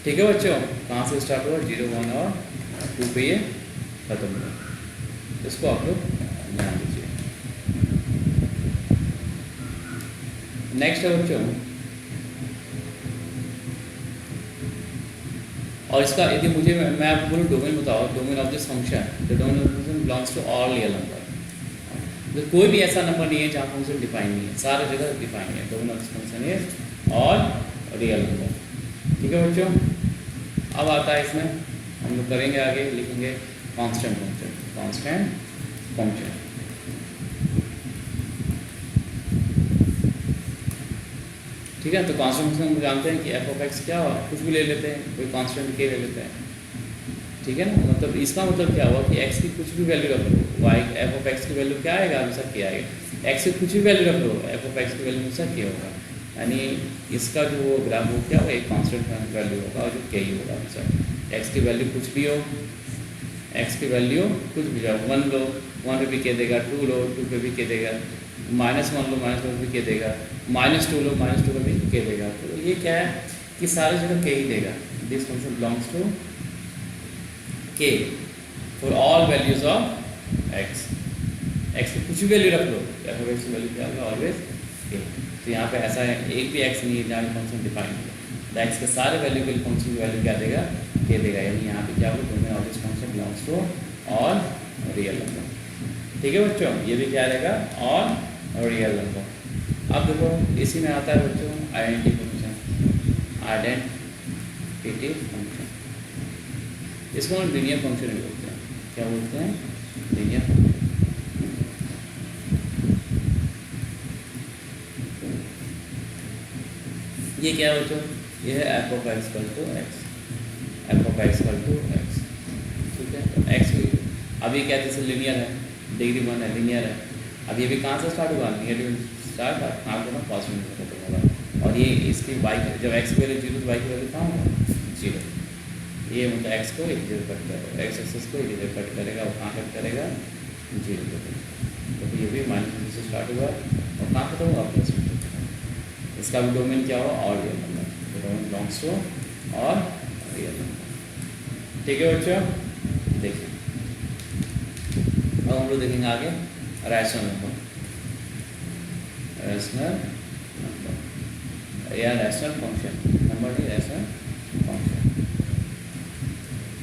ठीक है बच्चों। कहाँ से स्टार्ट हुआ, 0 1 और 2 पे ये खत्म हुआ। इसको आप लोग ध्यान दीजिए। नेक्स्ट है बच्चों, और इसका यदि मुझे मैं आपको बोलूँ डोमेन बताओ, domain of this function, the domain of function belongs to all real number. तो कोई भी ऐसा नंबर नहीं है जहाँ फंक्शन डिफाइन नहीं है, सारे जगह डिफाइन है। Domain of this function is all real number, ठीक है बच्चों। अब आता है इसमें हम लोग करेंगे आगे, लिखेंगे कांस्टेंट फंक्शन, कांस्टेंट फंक्शन। ठीक है, तो कांस्टेंट फंक्शन हम जानते हैं कि एफ ऑफ एक्स क्या हुआ, कुछ भी ले लेते हैं, कोई कांस्टेंट के ले लेते हैं, ठीक है ना। मतलब इसका मतलब क्या हुआ कि एक्स की कुछ भी वैल्यू रख लो, वाई एफ ऑफ एक्स की वैल्यू क्या आएगा, हमेशा के आएगा। एक्स की कुछ भी वैल्यू रख लो, एफ ऑफ एक्स की वैल्यू हमेशा के होगा। यानी इसका जो वो ग्राफ हो क्या होगा, एक कांस्टेंट वैल्यू होगा और जो के ही होगा हमेशा। एक्स की वैल्यू कुछ भी हो, एक्स की वैल्यू कुछ भी जाओ, 1 लो 1 पे भी के देगा, 2 लो 2 पे भी के देगा, -1 लो -1 पे भी के देगा, -2 लो -2 पे भी के देगा। तो ये क्या है कि सारी जगह के ही देगा। दिस फंक्शन बिलोंग्स टू के for all values of x. X की कुछ भी वैल्यू रख लो, एफ ऑफ एक्स की वैल्यू क्या होगा, ऑलवेज के। तो यहाँ पे ऐसा है, एक भी एक्स नहीं है जहाँ फंक्शन डिफाइन है, एक्स के सारे वैल्यू के लिए फंक्शन की वैल्यू क्या देगा, के देगा। यानी यहाँ पे क्या होगा, domain of this function belongs to all real number, ठीक है बच्चों। ये भी क्या रहेगा, ऑल रियल नंबर। अब देखो इसी में आता है बच्चों आइडेंटिटी फंक्शन, आइडेंटिटी फंक्शन। इसको हम लीनियर फंक्शन भी बोलते हैं। क्या बोलते हैं, लीनियर फंक्शन। ये क्या है बच्चों, ये है F of x equal to x, f of x equal to x. ठीक है, तो एक्स अब ये कहते हैं लीनियर है, डिग्री 1 है, लीनियर है। अब ये भी कहाँ से स्टार्ट हुआ, निगेटिव स्टार्ट है, कहाँ को ना पॉजिटिव में खत्म होगा। और ये इसकी वाई जब एक्स की वैल्यू 0 तो वाई की वैल्यू कहाँ होगा 0। ये मतलब एक्स को 1 0 कट करेगा, एक्स एक्सेस को 1 0 कट करेगा और कहाँ कट करेगा 0 कट। तो ये भी -1 से स्टार्ट हुआ और कहाँ खत्म हुआ प्लस में। इसका भी डोमेन क्या हुआ, और रियल नंबर, तो डोमेन बिलोंग्स टू और रियल नंबर। ठीक है बच्चों, देखिए अब हम लोग देखेंगे आगे रैशनल नंबर, रैशनल नंबर या रैशनल फंक्शन, नंबर नहीं रैशनल फंक्शन।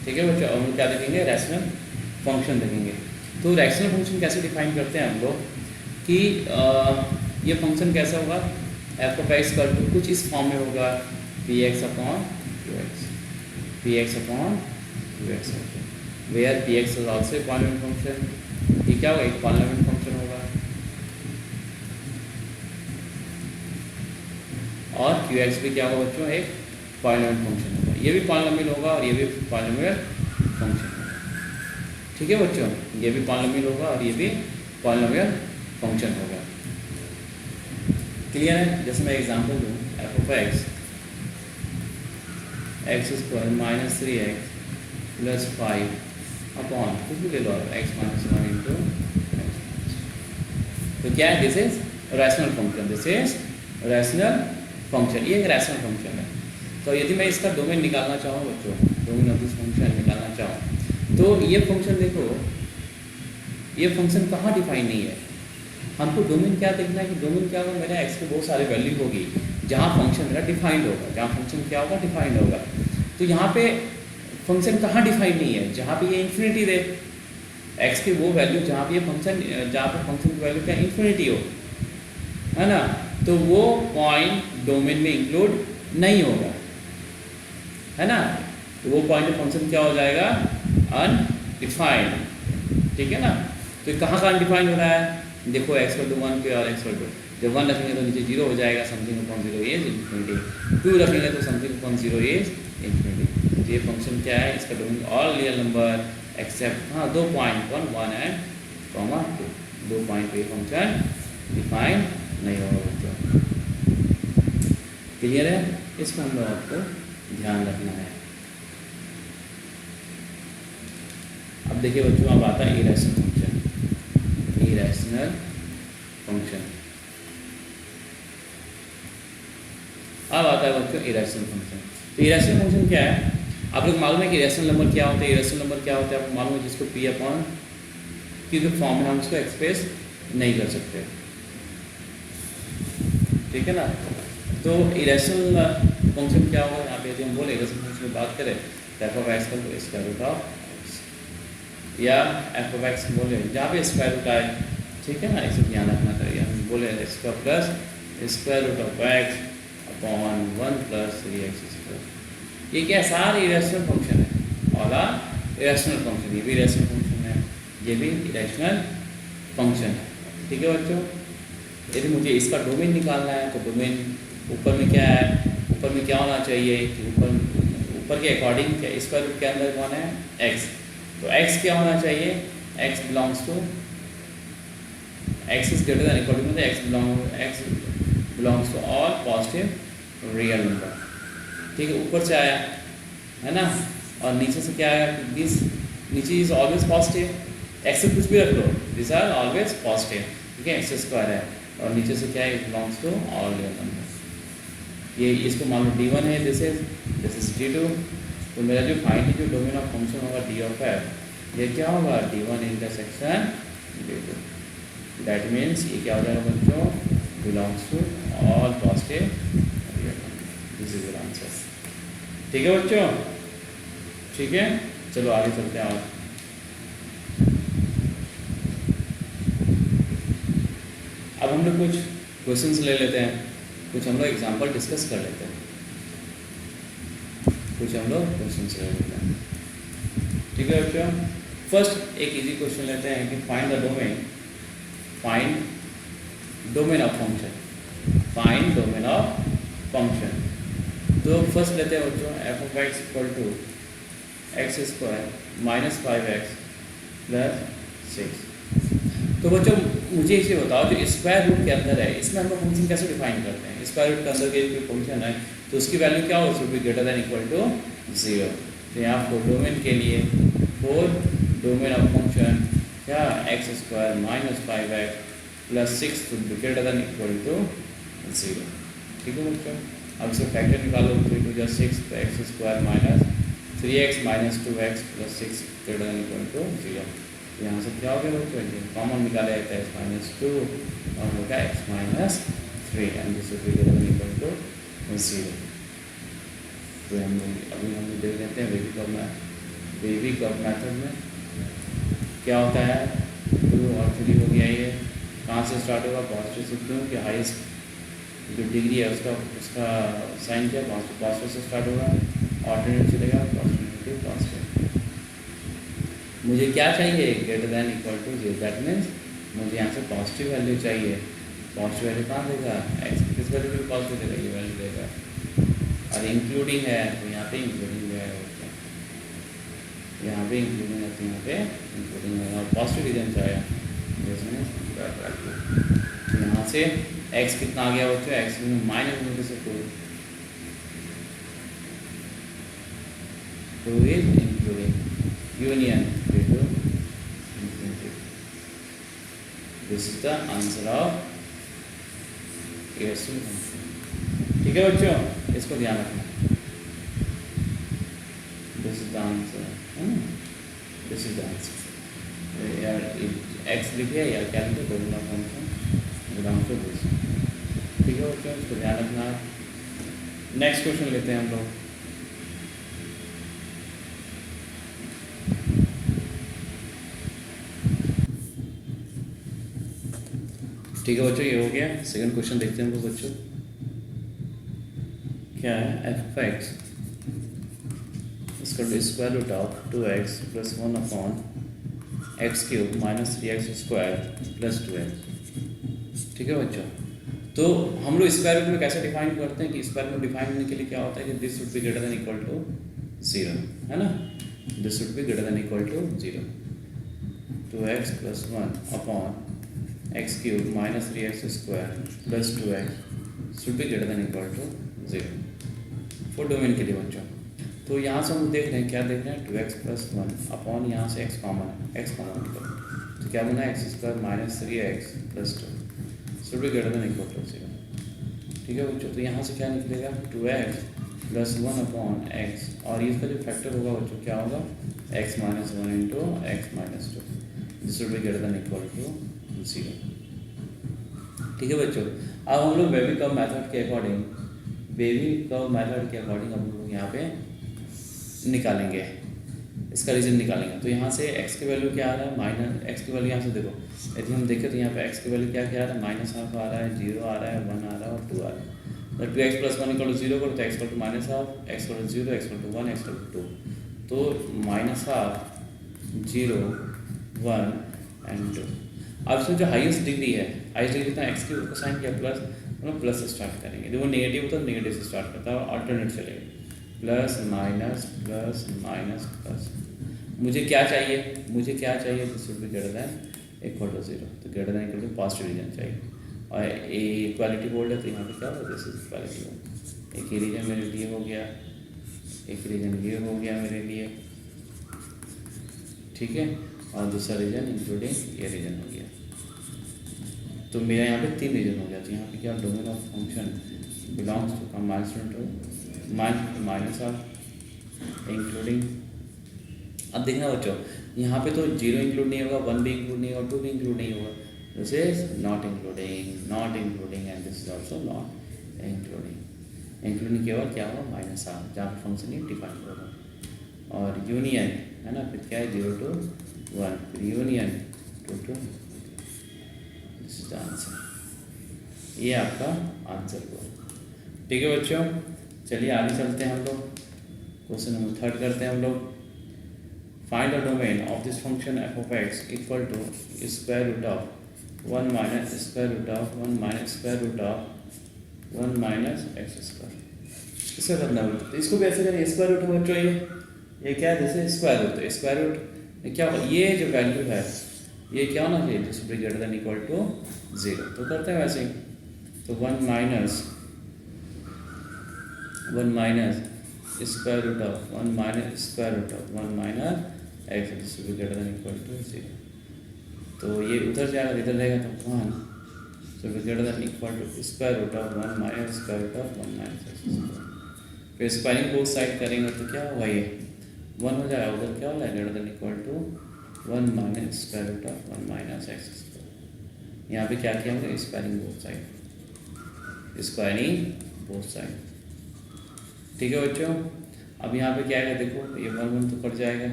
ठीक है बच्चों, हम लोग क्या देखेंगे, रैशनल फंक्शन देखेंगे। तो रैशनल फंक्शन कैसे डिफाइन करते हैं हम लोग कि ये फंक्शन कैसा होगा, एफ ऑफ एक्स का कुछ इस फॉर्म में होगा, p x upon q x, p x upon q x, where p x is also a polynomial function. ये क्या होगा, एक पॉलिनोमियल फंक्शन होगा, और क्यू एक्स भी क्या होगा बच्चों, एक पॉलिनोमियल फंक्शन होगा। ये भी पॉलिनोमियल होगा और ये भी पॉलिनोमियल फंक्शन होगा। ठीक है बच्चों, ये भी पॉलिनोमियल होगा और ये भी पॉलिनोमियल फंक्शन होगा। क्लियर है। जैसे मैं एग्जांपल दूँ, F of x x square minus 3x plus 5 upon कुछ भी ले लो, एक्स माइनस 1 इंटू एक्स। तो क्या है, this is rational function, this is rational function, ये एक रैशनल फंक्शन है। तो यदि मैं इसका डोमेन निकालना चाहूँ बच्चों, डोमेन ऑफ दिस फंक्शन निकालना चाहूँ, तो ये फंक्शन देखो, ये फंक्शन कहाँ डिफाइन नहीं है। हमको डोमेन क्या देखना है कि डोमेन क्या होगा, मेरा एक्स की बहुत सारे वैल्यू होगी जहाँ फंक्शन मेरा डिफाइंड होगा, जहाँ फंक्शन क्या होगा, डिफाइंड होगा। तो यहाँ पे फंक्शन कहाँ डिफाइंड नहीं है, जहाँ पे ये इन्फिनिटी दे, एक्स की वो वैल्यू जहाँ पे ये फंक्शन, जहाँ पे फंक्शन की वैल्यू क्या इन्फिनिटी हो, है ना, तो वो पॉइंट डोमेन में इंक्लूड नहीं होगा, है ना। तो वो पॉइंट फंक्शन क्या हो जाएगा, अनडिफाइंड। ठीक है ना। तो कहाँ का अनडिफाइंड हो रहा है, देखो एक्स को 1 पे और एक्स को 2, जब 1 रखेंगे तो नीचे 0 हो जाएगा, समथिंग अपॉन 0 इज इन्फिनिटी, 2 रखेंगे तो समथिंग अपॉन 0 इज इन्फिनिटी। तो ये फंक्शन क्या है, इसका domain all real number accept 2 point 1 and 2, 2 point पे फंक्शन डिफाइन नहीं होगा बच्चों। क्लियर है। इसको हम लोग आपको ध्यान रखना है। अब देखिए बच्चों, अब आता है इरेशनल फंक्शन, इरेशनल फंक्शन। अब आता है बच्चों इरेशनल फंक्शन। तो इरेशनल फंक्शन क्या है, आप लोग मालूम है कि इरेशनल नंबर क्या होता है, इरेशनल नंबर क्या होता है आपको मालूम है, जिसको पी अपॉन क्यू के फॉर्म में हम उसको एक्सप्रेस नहीं कर सकते। ठीक है ना। तो इरेशनल फंक्शन क्या होगा, यहाँ पे यदि हम बोले इरेशनल फंक्शन की बात करें, तो एफ ऑफ एक्स का स्क्वायर रूट ऑफ या एफ ऑफ एक्स बोले जहाँ पे स्क्वायर रूट आए, ठीक है ना, इसे ध्यान रखना चाहिए। हम बोले एक्स का plus square root of x upon 1 plus 3x square. ये क्या सारे इरेशनल फंक्शन है, और इरेशनल फंक्शन, ये भी इरेशनल फंक्शन है, ये भी इरेशनल फंक्शन है। ठीक है बच्चों। यदि मुझे इसका डोमेन निकालना है, तो डोमेन ऊपर में क्या है, ऊपर में क्या होना चाहिए कि ऊपर के अकॉर्डिंग क्या स्क्वायर रूट के अंदर कौन है, एक्स। तो x क्या होना चाहिए, x belongs to, x is greater than equal to, x belongs to all positive real number. ठीक है, ऊपर से आया है ना, और नीचे से क्या आया, दिस नीचे इज ऑलवेज पॉजिटिव, x से कुछ भी रख लो, दिस आर ऑलवेज पॉजिटिव। ठीक है, x स्क्वायर है और नीचे से क्या है, belongs to all real number. ये इसको मान लो d1 है, दिस इज d2। तो मेरा जो फाइनली जो डोमेन ऑफ फंक्शन होगा d ऑफ f, ये क्या होगा, d1 intersection d2। That means ये क्या हो जाएगा बच्चों, belongs to all positive real number. This is your answer. ठीक है बच्चों, ठीक है। चलो आगे चलते हैं। और अब हम लोग कुछ क्वेश्चंस ले लेते हैं, कुछ हम लोग एग्जांपल डिस्कस कर लेते हैं, कुछ हम लोग क्वेश्चंस ले लेते हैं। ठीक है बच्चों। फर्स्ट एक इजी क्वेश्चन लेते हैं कि find the domain, find domain of function, find domain of function. तो फर्स्ट लेते हैं बच्चों F of x equal to X square minus 5x plus 6। तो बच्चों मुझे इसे बताओ, जो स्क्वायर रूट के अंदर है इसमें हम लोग फंक्शन कैसे डिफाइन करते हैं? स्क्वायर रूट के अंदर के कोई फंक्शन है तो उसकी वैल्यू क्या हो, should be greater than equal to 0। तो यहाँ फॉर डोमेन के लिए फॉर डोमेन ऑफ फंक्शन क्या X square minus 5x plus 6 should be greater than equal to 0। ठीक है बच्चों, अब इसे फैक्टर निकालो, 3 2 6 तो X square minus 3x minus 2x plus 6 greater than equal to 0। यहाँ से क्या हो गया बच्चों, कॉमन निकाला जाता है x माइनस 2 और होगा x minus 3 and this will be greater than equal to 0। तो हम अभी हम देख लेते हैं बेबी कर्व मेथड में क्या होता है। 2 और 3 हो गया, ये कहाँ से स्टार्ट होगा, पॉजिटिव से, क्योंकि हाईएस्ट जो डिग्री है उसका साइन क्या पॉजिटिव से स्टार्ट होगा, ऑल्टरनेट चलेगा पॉजिटिव पॉजिटिव। मुझे क्या चाहिए, greater than equal to 0। That means मुझे यहाँ से पॉजिटिव वैल्यू चाहिए। पॉजिटिव वैल्यू कहाँ देगा, एक्स किस वैल्यू की पॉजिटिव देगा, ये वैल्यू देगा। और इंक्लूडिंग है तो यहाँ पे इंक्लूडिंग है, यहाँ पे इंक्लूडिंग है तो यहाँ पे इंक्लूडिंग है, और पॉजिटिव रीजन चाहिए जिसमें यहाँ से एक्स कितना आ गया बच्चों, एक्स में माइनस में से 2 is including union. This is the answer of case. ठीक है बच्चों, इसको ध्यान रखना। This is the answer, this is the answer. यार एक्स लिखे या क्या लिखे, domain of function belong to this. ठीक है बच्चों, इसको ध्यान रखना। नेक्स्ट क्वेश्चन लेते हैं हम लोग। ठीक है बच्चों, ये हो गया। सेकंड क्वेश्चन देखते हैं हम लोग बच्चों, क्या है, एफ ऑफ एक्स इसका square root of 2x plus 1 upon X cube minus 3x square plus 2x। ठीक है बच्चों, तो हम लोग स्क्वायर रूट में कैसे डिफाइन करते हैं कि स्क्वायर रूट डिफाइन करने के लिए क्या होता है कि this should be greater than equal to 0, है ना। This should be greater than equal to 0। 2x plus 1 upon X cube minus 3x square plus 2x should be greater than equal to 0 for domain के लिए बच्चों। तो यहाँ से हम देख रहे हैं, क्या देख रहे हैं, 2x प्लस 1 अपॉन यहाँ से x कॉमन है, x कॉमन निकल तो क्या बना, X square minus 3x plus 2 should be greater than equal to 0। ठीक है बच्चों, तो यहाँ से क्या निकलेगा, 2x प्लस 1 अपॉन x, और इसका जो फैक्टर होगा बच्चों क्या होगा, x minus 1 into x minus 2, this should be greater than equal to 0। ठीक है बच्चों, अब हम लोग बेबी कर्व मेथड के अकॉर्डिंग हम लोग यहाँ पे निकालेंगे, इसका रीजन निकालेंगे। तो यहाँ से x की वैल्यू क्या आ रहा है, माइनस x की वैल्यू यहाँ से देखो, यदि हम देखें तो यहाँ पे x की वैल्यू क्या क्या आ रहा है, माइनस हाफ आ रहा है, 0 आ रहा है, 1 आ रहा है और 2 आ रहा है। तो 2x प्लस 1 इक्वल टू 0 करो तो x equal to minus half, x equal to 0, x equal to 1, x equal to 2। तो माइनस हाफ, 0, 1 एंड 2। अब इसमें जो हाईएस्ट डिग्री है, हाईएस्ट डिग्री था एक्स की साइन किया प्लस, हम प्लस से स्टार्ट करेंगे। जब वो नेगेटिव होता है नेगेटिव से स्टार्ट करता है, ऑल्टरनेट चलेगा, plus minus plus minus plus. मुझे क्या चाहिए, this should be greater than equal to 0। तो greater than equal to positive region चाहिए, और ए इक्वालिटी बोल्ड है तो यहाँ पे क्या होगा, दिस इज इक्वालिटी बोल्ड। एक ही रीजन मेरे लिए हो गया, एक रीजन ये हो गया मेरे लिए, ठीक है, और दूसरा रीजन इंक्लूडिंग ये रीजन हो गया। तो मेरा यहाँ पे 3 रीजन हो गया। तो यहाँ पे क्या, domain of function belongs to minus of including. अब देखना बच्चों, यहाँ पे तो 0 इंक्लूड नहीं होगा, 1 भी इंक्लूड नहीं होगा, 2 भी इंक्लूड नहीं होगा। This is not including and this is also not including. Including केवल क्या होगा, माइनस ऑफ, जहाँ पे फंक्शन ही डिफाइन होगा। और यूनियन है ना, फिर क्या है, 0 to 1, फिर union 2 to, this is the answer. ये आपका आंसर हुआ। ठीक है बच्चों, चलिए आगे चलते हैं हम लोग, क्वेश्चन नंबर 3 करते हैं हम लोग। Find the domain of this function F of x equal to square root of 1 minus square root of 1 minus square root of 1 minus x square. इसका करना है, तो इसको कैसे करें, स्क्वायर रूट बच्चों ये ये क्या है, जैसे स्क्वायर रूट, तो स्क्वायर रूट क्या होगा, ये जो वैल्यू है ये क्या होना चाहिए, this will be greater than equal to 0। तो करते हैं वैसे ही, तो 1 minus square root of 1 minus square root of 1 minus X, this will be greater than equal to 0। तो ये उधर जाएगा, इधर रहेगा तो 1, so we greater than equal to square root of 1 minus square root of 1 minus x square। फिर squaring both side करेंगे तो क्या होगा, ये 1 हो जाएगा, उधर क्या होगा greater than equal to 1 minus square root of 1 minus x square. यहाँ पे क्या किया हमने, स्क्वायरिंग बोथ साइड, ठीक है बच्चों। अब यहाँ पे क्या है, देखो ये 1 1 तो कट जाएगा,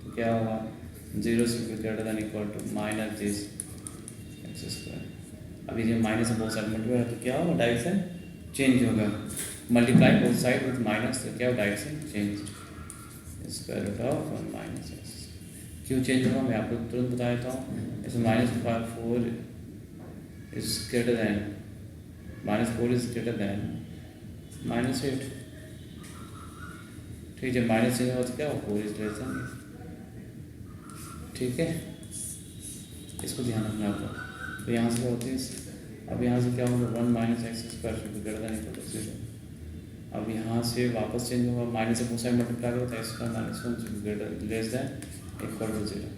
तो क्या होगा 0 से greater than equal to minus this X square. अभी जो माइनस बहुत साइड मल्टीप्लाई तो क्या होगा, डायरेक्शन चेंज होगा, multiply both side with minus तो क्या होगा, direction change, square root of 1 minus X. क्यों चेंज होगा मैं आपको तुरंत बता देता हूँ। जैसे -4 is greater than -4 is greater than -8, ठीक है। माइनस चेंज होगा तो क्या होगा, 4 इज लेस दैन, ठीक है, इसको ध्यान रखना आपको। तो यहाँ से क्या होती है, अब यहाँ से क्या होगा 1 minus x square greater than equal to 0। अब यहाँ से वापस चेंज होगा, माइनस से बहुत साइड मल्टीप्लाई होता है, इसका -1 greater less than equal to 0।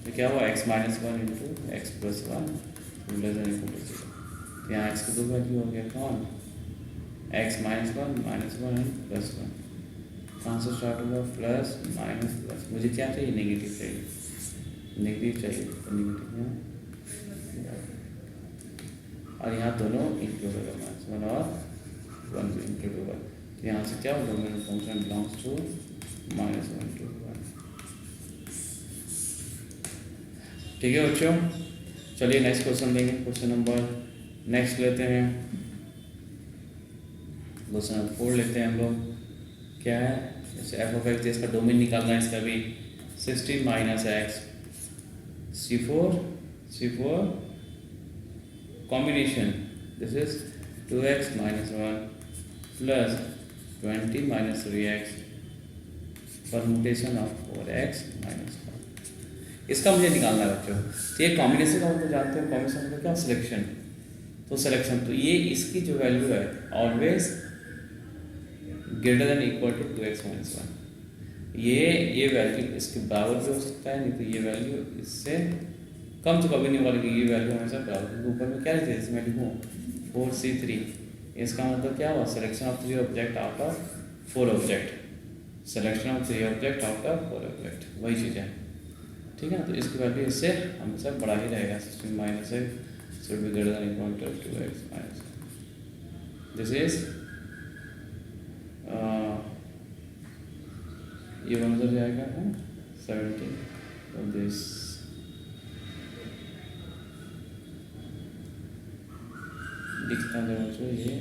तो क्या हुआ x-1 into X plus 1 less than equal to 0। तो यहाँ x की दो वैल्यू हो गया, कौन x-1 एंड प्लस 1। कहाँ से स्टार्ट होगा, प्लस माइनस प्लस, मुझे क्या चाहिए, नेगेटिव चाहिए, नेगेटिव चाहिए, तो नेगेटिव यहाँ और यहाँ दोनों इंक्लूड होगा, -1 और 1 इंक्लूड होगा। तो यहाँ से क्या होगा, मेरा फंक्शन बिलोंग्स टू -1 to 1, ठीक है बच्चों। चलिए नेक्स्ट क्वेश्चन लेंगे, क्वेश्चन नंबर नेक्स्ट लेते हैं, क्वेश्चन नंबर 4 लेते हैं हम लोग। क्या है, जैसे एफ ऑफ एक्स, इसका डोमेन निकालना है, इसका भी 16 minus x C4 combination, this is 2x minus 1 plus 20 minus 3x permutation of 4x minus 1। इसका मुझे निकालना है बच्चों। तो ये कॉम्बिनेशन का मतलब जानते हैं, कॉम्बिनेशन मतलब क्या, सिलेक्शन। तो सिलेक्शन, तो ये इसकी जो वैल्यू है always greater than equal to 2x minus 1। ये वैल्यू इसके बराबर भी हो सकता है, नहीं तो ये वैल्यू इससे कम तो कभी नहीं होगा, लेकिन ये वैल्यू हमेशा बराबर, क्योंकि ऊपर में क्या लिखते हैं, इसमें लिखूँ 4C3। इसका मतलब क्या हुआ, selection of 3 object out of 4 object, selection of 3 object out of 4 object, वही चीज़ है, ठीक है। तो इसकी वैल्यू इससे हमेशा बड़ा ही रहेगा, 16 minus X should be greater than equal to 2x minus, this is ये 1 उधर जाएगा 17 और दिस दिखता है बच्चों, ये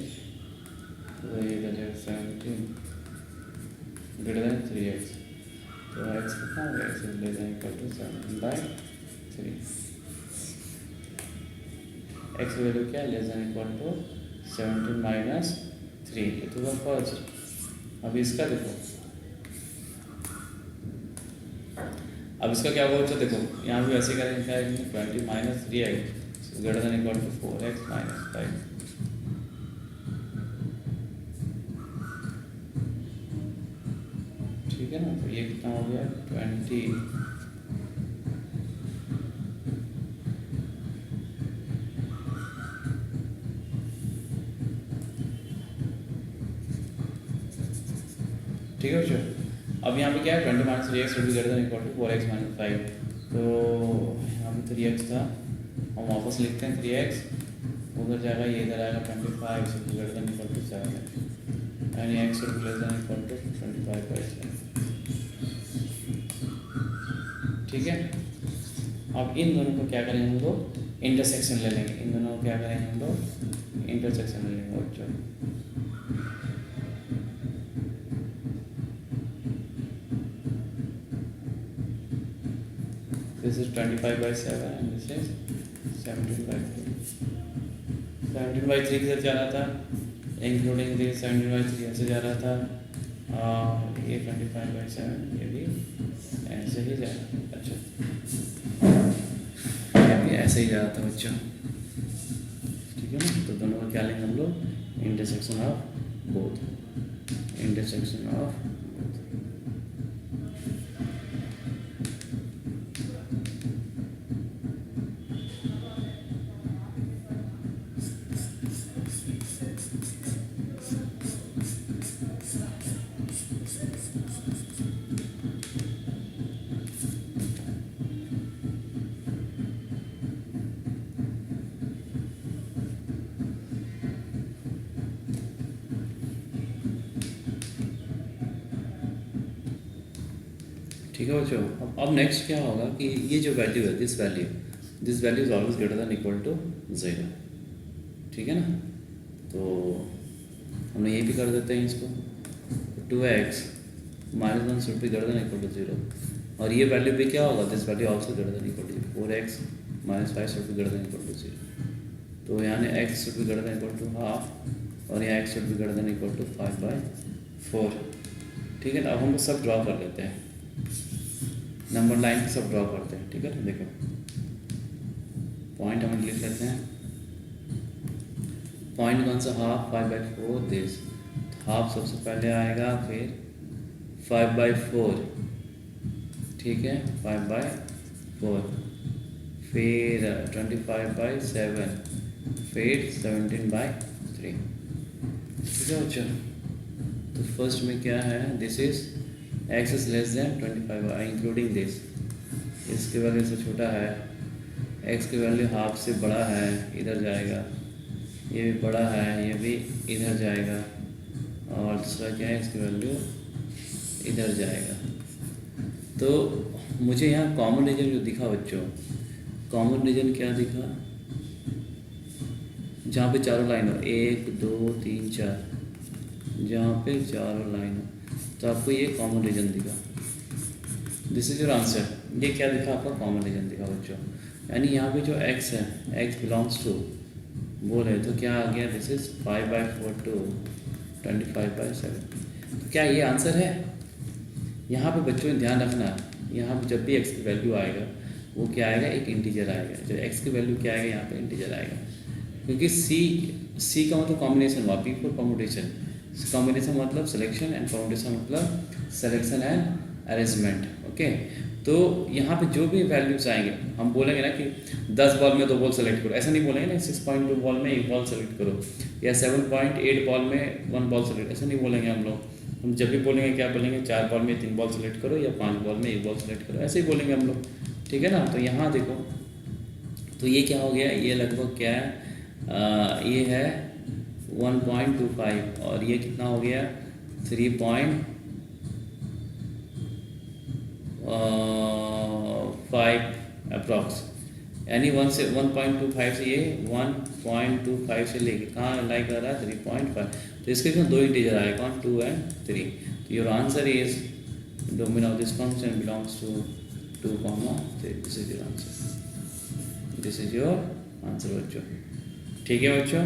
वही इधर जाएगा 17 ग्रेटर देन 3x। तो x कितना हो गया, x less than equal to 17/3। x value क्या है, less than equal to 17 minus 3, ये तो फर्स्ट। अब इसका देखो, अब इसका क्या होगा बच्चों, देखो यहाँ भी वैसे करेंगे, क्या है 20 minus 3x greater than equal to 4x minus 5, ठीक है ना। तो ये कितना हो गया 20 ठीक है बच्चों। अब यहाँ पे क्या है 20 minus 3x greater than equal to 4x minus 5। तो यहाँ पे 3x था, हम वापस लिखते हैं 3x, उधर जाएगा, ये इधर आएगा 25 ग्रेटर देन इक्वल टू 7, यानी x greater than equal to 25/7, ठीक है। अब इन दोनों को क्या करेंगे हम लोग, इंटरसेक्शन ले लेंगे, इन दोनों को क्या करेंगे हम लोग, इंटरसेक्शन ले लेंगे बच्चों। This is 25/7 and this is 17/3। 17/3 किधर जा रहा था, इंक्लूडिंग दिस 17/3 ऐसे जा रहा था, ये 25/7 ये भी ऐसे ही जाएगा। अच्छा, ये भी ऐसे ही जा रहा था बच्चों, ठीक है ना। तो दोनों का क्या लेंगे हम लोग, intersection of both, intersection of both. ठीक है बच्चों, अब नेक्स्ट क्या होगा कि ये जो वैल्यू है, this value is always greater than equal to 0, ठीक है ना। तो हम ये भी कर देते हैं इसको, 2x -1 should be greater than equal to 0, और ये वैल्यू भी क्या होगा, this value also greater than equal to 4x -5 should be greater than equal to 0। तो यहाँ x should be greater than equal to half, और यहाँ x should be greater than equal to 5/4, ठीक है ना। अब हम सब ड्रॉ कर लेते हैं, नंबर लाइन पे सब ड्रॉ करते हैं, ठीक है। देखो पॉइंट हम लिख लेते हैं, पॉइंट कौन सा, हाफ 5/4 दिस, हाफ सबसे पहले आएगा, फिर 5/4, ठीक है, 5/4, फिर 25/7, फिर 17/3, ठीक है बच्चों। तो फर्स्ट में क्या है, this is x is less than 25 including this, इसके वैल्यू से छोटा है, x की वैल्यू हाफ से बड़ा है, इधर जाएगा, ये भी बड़ा है, ये भी इधर जाएगा, और दूसरा क्या है, इसकी वैल्यू इधर जाएगा। तो मुझे यहाँ कॉमन रीजन जो दिखा बच्चों, कॉमन रीजन क्या दिखा, जहाँ पे चारों लाइन हो, 1 2 3 4, जहाँ पे चारों लाइन हो, तो आपको ये कॉमन रीजन दिखा, दिस इज योर आंसर। ये क्या दिखा आपका, कॉमन रीजन दिखा बच्चों। यानी यहाँ पे जो x है, x बिलोंग्स टू बोल है, तो क्या आ गया, दिस इज 5/4 टू 25/7। तो क्या ये आंसर है। यहाँ पे बच्चों ने ध्यान रखना, यहाँ पे जब भी x की वैल्यू आएगा, वो क्या आएगा, एक इंटीजर आएगा। जब x की वैल्यू क्या आएगा, यहाँ पे इंटीजर आएगा, क्योंकि C का मतलब कॉम्बिनेशन हुआ, P फॉर कॉम्बिनेशन, कॉम्बिनेशन मतलब सिलेक्शन, एंड परमुटेशन मतलब सिलेक्शन एंड अरेंजमेंट, ओके। तो यहाँ पे जो भी वैल्यूज आएंगे, हम बोलेंगे ना कि 10 बॉल में 2 बॉल सेलेक्ट करो, ऐसा नहीं बोलेंगे ना 6.2 बॉल में 1 बॉल सेलेक्ट करो, या 7.8 बॉल में 1 बॉल सेलेक्ट, ऐसा नहीं बोलेंगे हम लोग। हम जब भी बोलेंगे क्या बोलेंगे, 4 बॉल में 3 बॉल सेलेक्ट करो, या 5 बॉल में 1 बॉल सेलेक्ट करो, ऐसे ही बोलेंगे हम लोग, ठीक है ना। तो यहाँ देखो, तो ये क्या हो गया, ये लगभग क्या है, ये है 1.25, और ये कितना हो गया, 3.5 अप्रॉक्स, यानी 1.25 से ये 1.25 से लेके कहाँ लाई कर रहा है, 3.5। तो इसके इसमें 2 इंटीजर आए, कौन, 2 and 3। तो your answer is domain of this function belongs to 2, 3। This is your answer, this is your answer बच्चों, ठीक है बच्चों।